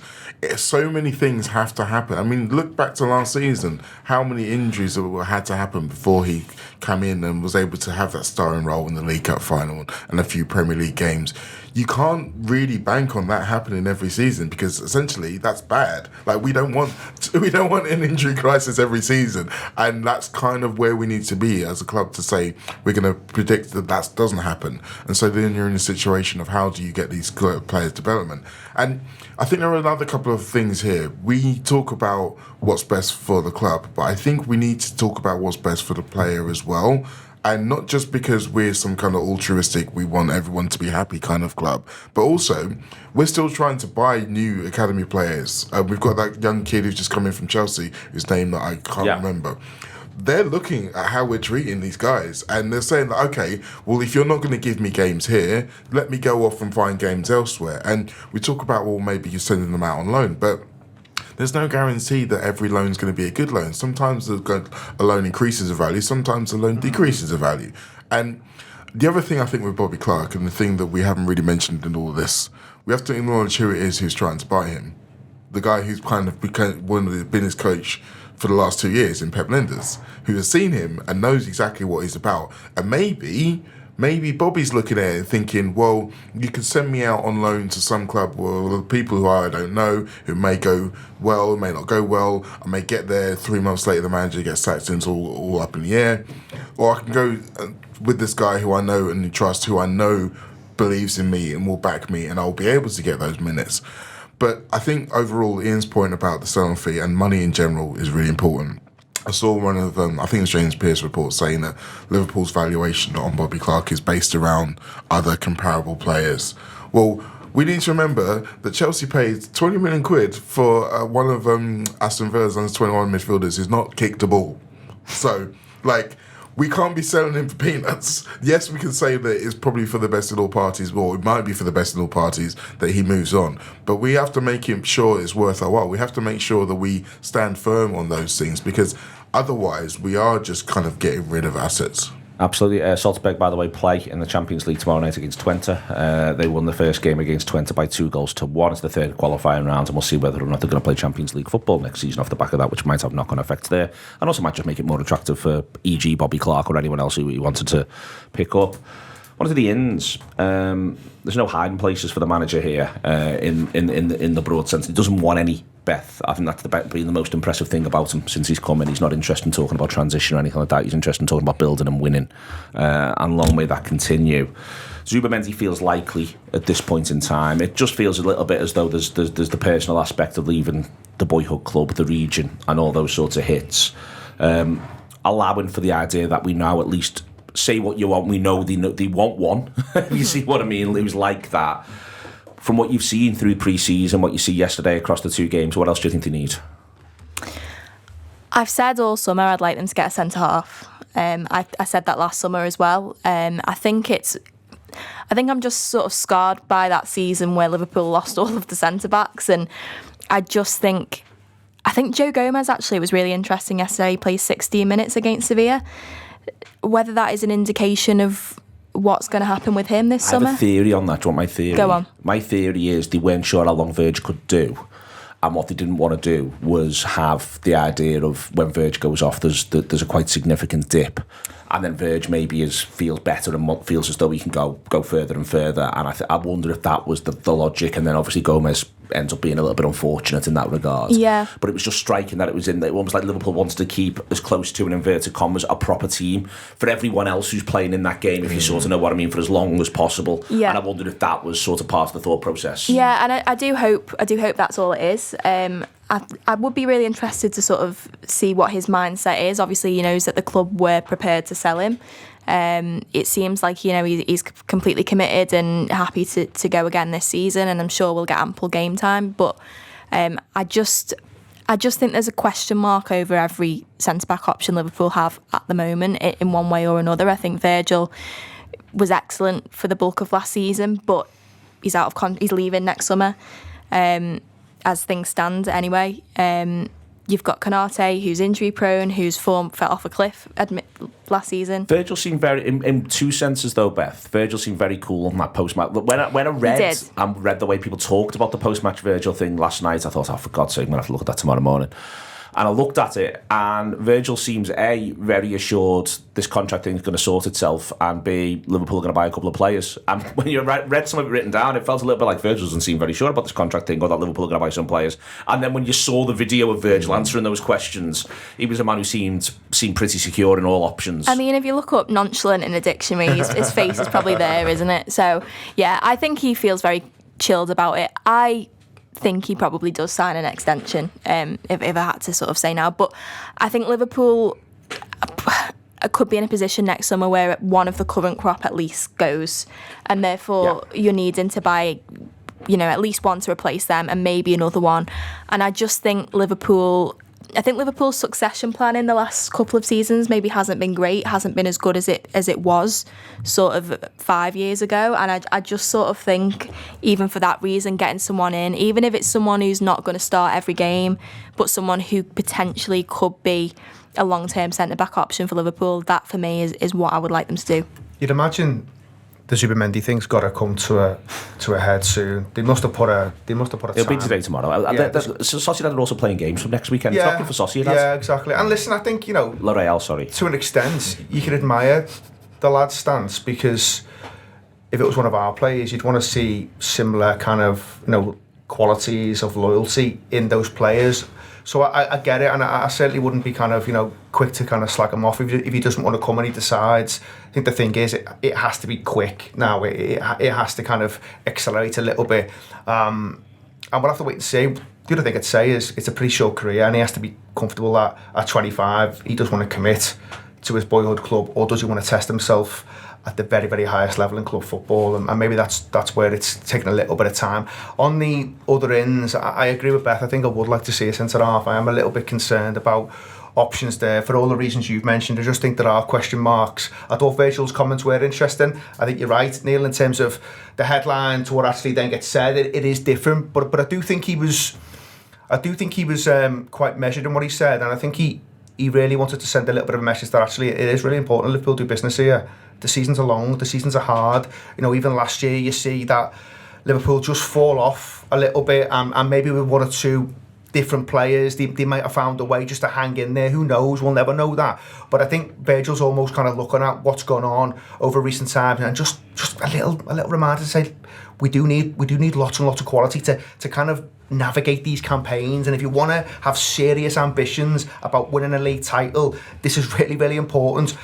so many things have to happen. I mean, look back to last season, how many injuries had to happen before he came in and was able to have that starring role in the League Cup final and a few Premier League games. You can't really bank on that happening every season, because essentially that's bad. Like, we don't want an injury crisis every season, and that's kind of where we need to be as a club to say we're going to predict that doesn't happen. And so then you're in a situation of how do you get these players' development. And I think there are another couple of things here. We talk about what's best for the club, but I think we need to talk about what's best for the player as well. And not just because we're some kind of altruistic, we want everyone to be happy kind of club, but also we're still trying to buy new academy players. We've got that young kid who's just come in from Chelsea, whose name that I can't remember. They're looking at how we're treating these guys, and they're saying that, okay, well, if you're not going to give me games here, let me go off and find games elsewhere. And we talk about, well, maybe you're sending them out on loan, but there's no guarantee that every loan is going to be a good loan. Sometimes a loan increases in value, sometimes a loan decreases in value. And the other thing I think with Bobby Clark, and the thing that we haven't really mentioned in all of this, we have to acknowledge who it is who's trying to buy him. The guy who's kind of been his coach for the last 2 years in Pep Linders, who has seen him and knows exactly what he's about. And maybe Bobby's looking at it and thinking, well, you can send me out on loan to some club, well, people who I don't know, who may go well, may not go well. I may get there 3 months later, the manager gets sacked, and it's all up in the air. Or I can go with this guy who I know and trust, who I know believes in me and will back me, and I'll be able to get those minutes. But I think overall, Ian's point about the selling fee and money in general is really important. I saw one of I think it's James Pearce report saying that Liverpool's valuation on Bobby Clark is based around other comparable players. Well, we need to remember that Chelsea paid 20 million quid for one of Aston Villa's under 21 midfielders who's not kicked a ball. So, like, we can't be selling him for peanuts. Yes, we can say that it's probably for the best in all parties, or it might be for the best in all parties that he moves on. But we have to make him sure it's worth our while. We have to make sure that we stand firm on those things, because otherwise we are just kind of getting rid of assets. Absolutely. Salzburg, by the way, play in the Champions League tomorrow night against Twente. They won the first game against Twente by 2-1. It's the third qualifying round, and we'll see whether or not they're going to play Champions League football next season off the back of that, which might have knock-on effects there, and also might just make it more attractive for e.g. Bobby Clark or anyone else who he wanted to pick up. One of the ins, there's no hiding places for the manager here in the broad sense. He doesn't want any, Beth. I think that's been the most impressive thing about him since he's come in. He's not interested in talking about transition or anything like that. He's interested in talking about building and winning, and long may that continue. Zubimendi feels likely at this point in time. It just feels a little bit as though there's the personal aspect of leaving the boyhood club, the region, and all those sorts of hits, allowing for the idea that we now at least say what you want. We know they want one. You see what I mean? It was like that. From what you've seen through pre-season, what you see yesterday across the two games, what else do you think they need? I've said all summer I'd like them to get a centre-half. I said that last summer as well. I think I'm just sort of scarred by that season where Liverpool lost all of the centre-backs, and I think Joe Gomez actually was really interesting yesterday. He played 16 minutes against Sevilla. Whether that is an indication of what's going to happen with him this summer. I have a theory on that. Do you want my theory? Go on. My theory is they weren't sure how long Verge could do, and what they didn't want to do was have the idea of when Verge goes off, there's a quite significant dip, and then Verge maybe feels better and feels as though he can go further and further. And I wonder if that was the logic, and then obviously Gomez ends up being a little bit unfortunate in that regard. Yeah. But it was just striking that it was almost like Liverpool wanted to keep as close to, in inverted commas, a proper team for everyone else who's playing in that game, if you sort of know what I mean, for as long as possible. Yeah. And I wondered if that was sort of part of the thought process. Yeah, and I do hope that's all it is. I would be really interested to sort of see what his mindset is. Obviously, he knows that the club were prepared to sell him. It seems like, he's completely committed and happy to go again this season, and I'm sure we'll get ample game time. But I just think there's a question mark over every centre-back option Liverpool have at the moment in one way or another. I think Virgil was excellent for the bulk of last season, but he's he's leaving next summer. As things stand anyway. You've got Konate, who's injury prone, whose form fell off a cliff last season. Virgil seemed very, in two senses though, Beth. Virgil seemed very cool on that post-match. When I read the way people talked about the post-match Virgil thing last night, I thought, oh, for God's sake, I'm going to have to look at that tomorrow morning. And I looked at it, and Virgil seems A, very assured this contract thing is going to sort itself, and B, Liverpool are going to buy a couple of players. And when you read some of it written down, it felt a little bit like Virgil doesn't seem very sure about this contract thing, or that Liverpool are going to buy some players. And then when you saw the video of Virgil answering those questions, he was a man who seemed pretty secure in all options. I mean, if you look up nonchalant in a dictionary, his face is probably there, isn't it? So, yeah, I think he feels very chilled about it. I think he probably does sign an extension, if I had to sort of say now. But I think Liverpool could be in a position next summer where one of the current crop at least goes, and therefore you're needing to buy, at least one to replace them and maybe another one. And I just think Liverpool's succession plan in the last couple of seasons maybe hasn't been great, hasn't been as good as it was sort of 5 years ago. And I just sort of think, even for that reason, getting someone in, even if it's someone who's not going to start every game, but someone who potentially could be a long-term centre-back option for Liverpool, that for me is what I would like them to do. You'd imagine the Zubimendi thing's got to come to a head soon. They must have put a It'll be today, tomorrow. So Sociedad are also playing games from next weekend. Yeah, it's not good for Sociedad. Yeah, exactly. And listen, I think, L'Oreal, sorry. To an extent, you can admire the lad's stance, because if it was one of our players, you'd want to see similar kind of, qualities of loyalty in those players. So I get it, and I certainly wouldn't be kind of, quick to kind of slag him off if he doesn't want to come and he decides. I think the thing is, it has to be quick now. It has to kind of accelerate a little bit. And we'll have to wait and see. The other thing I'd say is it's a pretty short career, and he has to be comfortable that at 25 he does want to commit to his boyhood club, or does he want to test himself at the very, very highest level in club football, and maybe that's where it's taking a little bit of time. On the other ends, I agree with Beth. I think I would like to see a centre-half. I am a little bit concerned about options there for all the reasons you've mentioned. I just think there are question marks. I thought Virgil's comments were interesting. I think you're right, Neil, in terms of the headline to what actually then gets said. It is different, but I do think he was quite measured in what he said, and I think he really wanted to send a little bit of a message that actually it is really important Liverpool do business here. The seasons are long, the seasons are hard. Even last year you see that Liverpool just fall off a little bit, and maybe with one or two different players, they might have found a way just to hang in there. Who knows? We'll never know that. But I think Virgil's almost kind of looking at what's gone on over recent times, and just a little reminder to say we do need lots and lots of quality to kind of navigate these campaigns. And if you want to have serious ambitions about winning a league title, this is really, really important.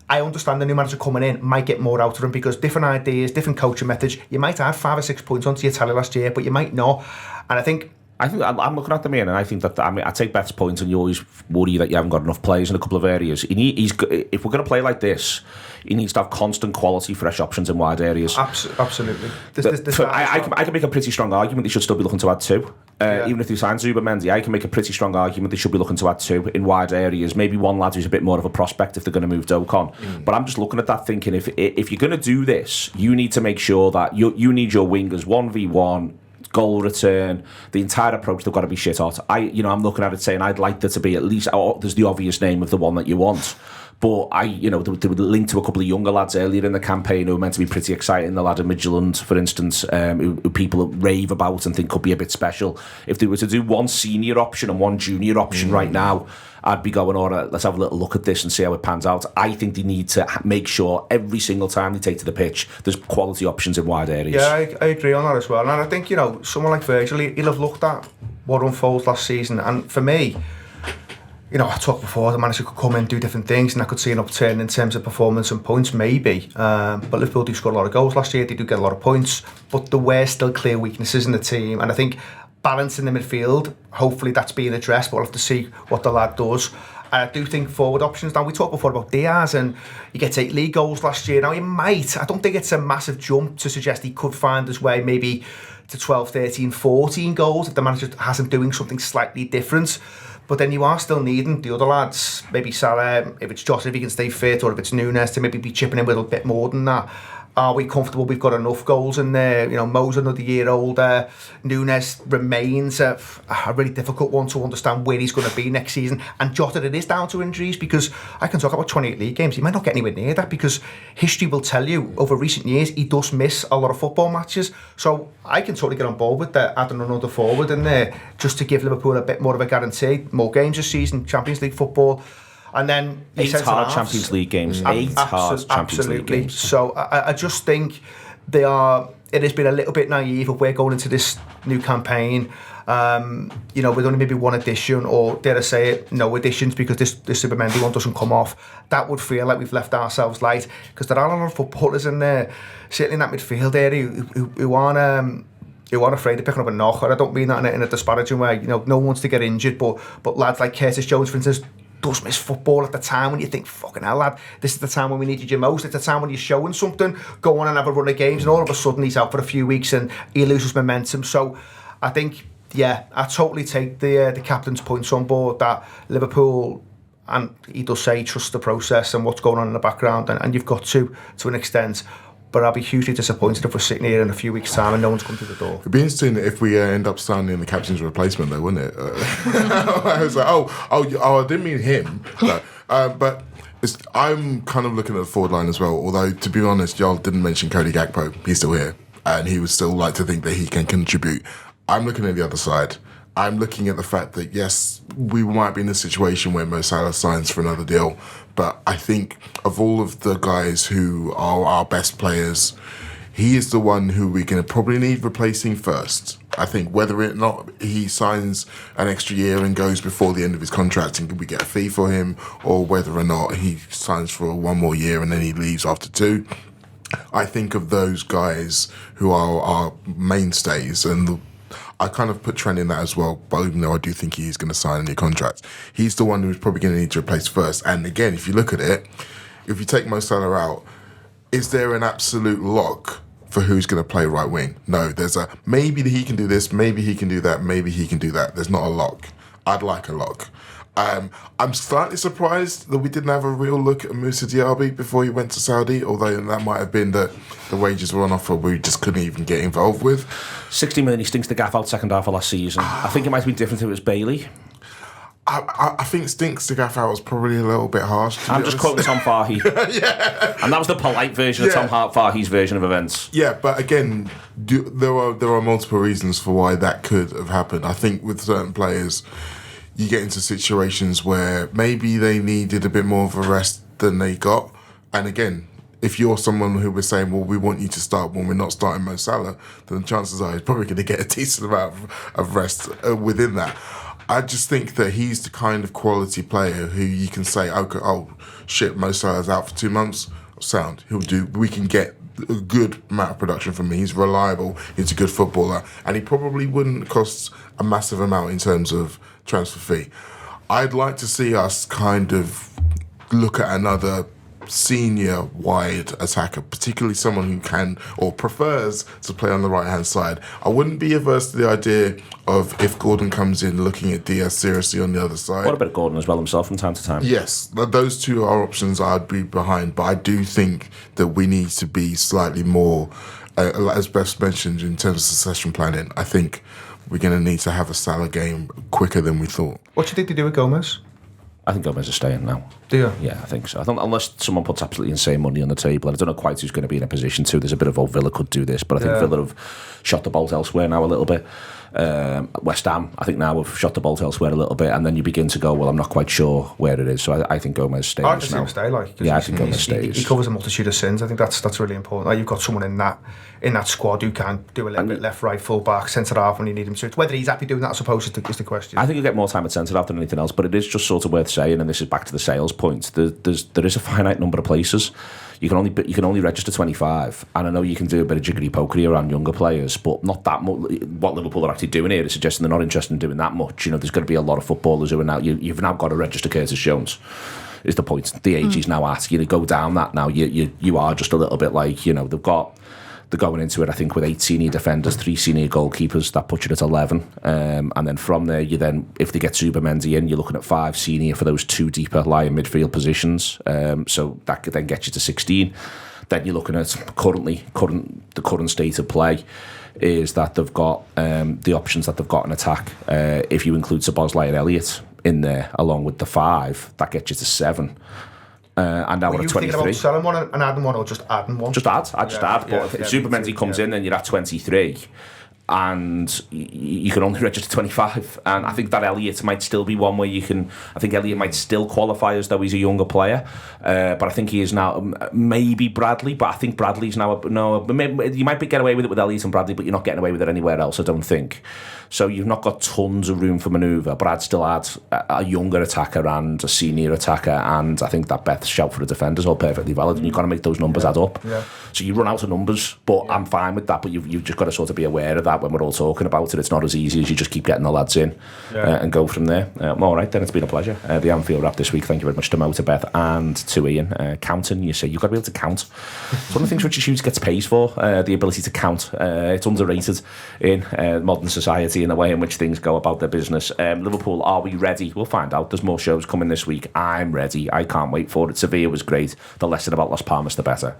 I understand the new manager coming in might get more out of him because different ideas, different coaching methods. You might add 5 or 6 points onto your tally last year, but you might not. And I think I'm looking at the man, and I think that I take Beth's point, and you always worry that you haven't got enough players in a couple of areas. If we're going to play like this, he needs to have constant quality, fresh options in wide areas. Absolutely. I can make a pretty strong argument they should still be looking to add 2. Even if they sign Zubimendi, I can make a pretty strong argument they should be looking to add 2 in wide areas. Maybe one lad who's a bit more of a prospect if they're going to move Dokon. But I'm just looking at that thinking, if you're going to do this, you need to make sure that you need your wingers 1v1, goal return, the entire approach. They've got to be shit hot. I'm looking at it saying I'd like there to be at least, there's the obvious name of the one that you want, but they were linked to a couple of younger lads earlier in the campaign who were meant to be pretty exciting. The lad in Midfield, for instance, who people rave about and think could be a bit special. If they were to do one senior option and one junior option right now, I'd be going, all right, let's have a little look at this and see how it pans out. I think they need to make sure every single time they take to the pitch, there's quality options in wide areas. Yeah, I agree on that as well. And I think, someone like Virgil, he'll have looked at what unfolds last season. And for me, I talked before, the manager could come in and do different things, and I could see an upturn in terms of performance and points, maybe. But Liverpool do score a lot of goals last year, they do get a lot of points, but there were still clear weaknesses in the team. And I think balance in the midfield, hopefully that's being addressed, but we'll have to see what the lad does. I do think forward options. Now, we talked before about Diaz, and he gets 8 league goals last year. Now, I don't think it's a massive jump to suggest he could find his way maybe to 12, 13, 14 goals if the manager has him doing something slightly different. But then you are still needing the other lads, maybe Salah, if it's Jota, if he can stay fit, or if it's Nunes, to maybe be chipping in with a bit more than that. are we comfortable we've got enough goals in there? You know, Mo's another year older. Nunes remains a really difficult one to understand where he's going to be next season. And Jota, it is down to injuries, because I can talk about 28 league games. He might not get anywhere near that, because history will tell you over recent years he does miss a lot of football matches. So I can totally get on board with that, adding another forward in there just to give Liverpool a bit more of a guarantee. More games this season, Champions League football. And then 8 hard Champions League games. 8 hard Champions League games. So I just think it has been a little bit naive if we're going into this new campaign. You know, with only maybe one addition, or dare I say it, no additions, because this Sentimental one doesn't come off. That would feel like we've left ourselves light, because there are a lot of footballers in there, certainly in that midfield area, who aren't afraid of picking up a knock. And I don't mean that in a disparaging way. You know, no one wants to get injured, but lads like Curtis Jones, for instance, does miss football at the time when you think, fucking hell, lad, this is the time when we needed you most. It's the time when you're showing something, go on and have a run of games, and all of a sudden he's out for a few weeks and he loses momentum. So I think, yeah, I totally take the captain's points on board, that Liverpool, and he does say, trust the process and what's going on in the background, and you've got to an extent. But I'll be hugely disappointed if we're sitting here in a few weeks' time and no one's come through the door. It'd be interesting if we end up signing the captain's replacement, though, wouldn't it? I was like, I didn't mean him. But I'm kind of looking at the forward line as well. Although, to be honest, y'all didn't mention Cody Gakpo. He's still here, and he would still like to think that he can contribute. I'm looking at the other side. I'm looking at the fact that, yes, we might be in a situation where Mo Salah signs for another deal, but I think of all of the guys who are our best players, he is the one who we're going to probably need replacing first. I think whether or not he signs an extra year and goes before the end of his contract and we get a fee for him, or whether or not he signs for one more year and then he leaves after 2, I think of those guys who are our mainstays, and I kind of put Trent in that as well, but even though I do think he's going to sign a new contract, he's the one who's probably going to need to replace first. And again, if you look at it, if you take Mo Salah out, is there an absolute lock for who's going to play right wing? No, there's a maybe he can do this, maybe he can do that, maybe he can do that. There's not a lock. I'd like a lock. I'm slightly surprised that we didn't have a real look at Moussa Diaby before he went to Saudi, although that might have been that the wages were on offer we just couldn't even get involved with. 60 million, he stinks the gaff out second half of last season. I think it might have been different if it was Bailey. I think stinks the gaff out was probably a little bit harsh. I'm just quoting Tom Fahey. Yeah. And that was the polite version of Tom Fahey's version of events. Yeah, but again, there are multiple reasons for why that could have happened. I think with certain players, you get into situations where maybe they needed a bit more of a rest than they got. And again, if you're someone who was saying, well, we want you to start when we're not starting Mo Salah, then chances are he's probably going to get a decent amount of rest within that. I just think that he's the kind of quality player who you can say, okay, oh shit, Mo Salah's out for 2 months. Sound. We can get a good amount of production from him. He's reliable. He's a good footballer. And he probably wouldn't cost a massive amount in terms of transfer fee. I'd like to see us kind of look at another senior wide attacker, particularly someone who can or prefers to play on the right hand side. I wouldn't be averse to the idea of, if Gordon comes in, looking at Diaz seriously on the other side. What about Gordon as well himself from time to time? Yes, those two are options I'd be behind, but I do think that we need to be slightly more, as Beth mentioned, in terms of succession planning. I think we're going to need to have a Salah game quicker than we thought. What do you think they do with Gomez? I think Gomez is staying now. Do you? Yeah, I think so. I think unless someone puts absolutely insane money on the table, and I don't know quite who's going to be in a position to. There's a bit of, Villa could do this, but I think Villa have shot the bolt elsewhere now a little bit. West Ham, I think now have shot the bolt elsewhere a little bit, and then you begin to go, well, I'm not quite sure where it is. So I think Gomez stays now. I think stay, I think Gomez stays. He covers a multitude of sins. I think that's really important. Like, you've got someone in that squad who can do a little bit left, right, full back, centre half when you need him to. Whether he's happy doing that, I suppose, is the question. I think he'll get more time at centre half than anything else, but it is just sort of worth saying, and this is back to the sales point. There is a finite number of places. You can only register 25, and I know you can do a bit of jiggery pokery around younger players, but not that much. What Liverpool are actually doing here is suggesting they're not interested in doing that much. You know, there's going to be a lot of footballers who are now. You've now got to register Curtis Jones. Is the point? The age he's now at. You go down that now. You are just a little bit like, you know, they're going into it, I think, with 8 senior defenders, 3 senior goalkeepers. That puts you at 11. And then from there, if they get Zubimendi in, you're looking at 5 senior for those 2 deeper lying midfield positions. So that could then get you to 16. then you're looking at the current state of play is that they've got the options that they've got in attack. If you include Szoboszlai and Elliott in there, along with the 5, that gets you to 7. And now we're at 23. Were you thinking about selling one and adding one, or just adding one? Just add. But if Supermenty comes in, then you're at 23. And you can only register 25, and I think that Elliott might still be one where I think Elliott might still qualify as though he's a younger player, but I think he is now, maybe Bradley, but I think Bradley's now, you might get away with it with Elliott and Bradley, but you're not getting away with it anywhere else, I don't think. So you've not got tons of room for manoeuvre, but I'd still add a younger attacker and a senior attacker, and I think that Beth's shout for the defender's all perfectly valid, and you've got to make those numbers add up. Yeah. So you run out of numbers, but I'm fine with that, but you've just got to sort of be aware of that when we're all talking about it. It's not as easy as you just keep getting the lads in and go from there. All right, then, it's been a pleasure. The Anfield Wrap this week. Thank you very much to Mo, to Beth, and to Ian. Counting, you say, you've got to be able to count. It's one of the things Richard Hughes gets paid for, the ability to count. It's underrated in modern society in the way in which things go about their business. Liverpool, are we ready? We'll find out. There's more shows coming this week. I'm ready. I can't wait for it. Sevilla was great. The less said about Las Palmas, the better.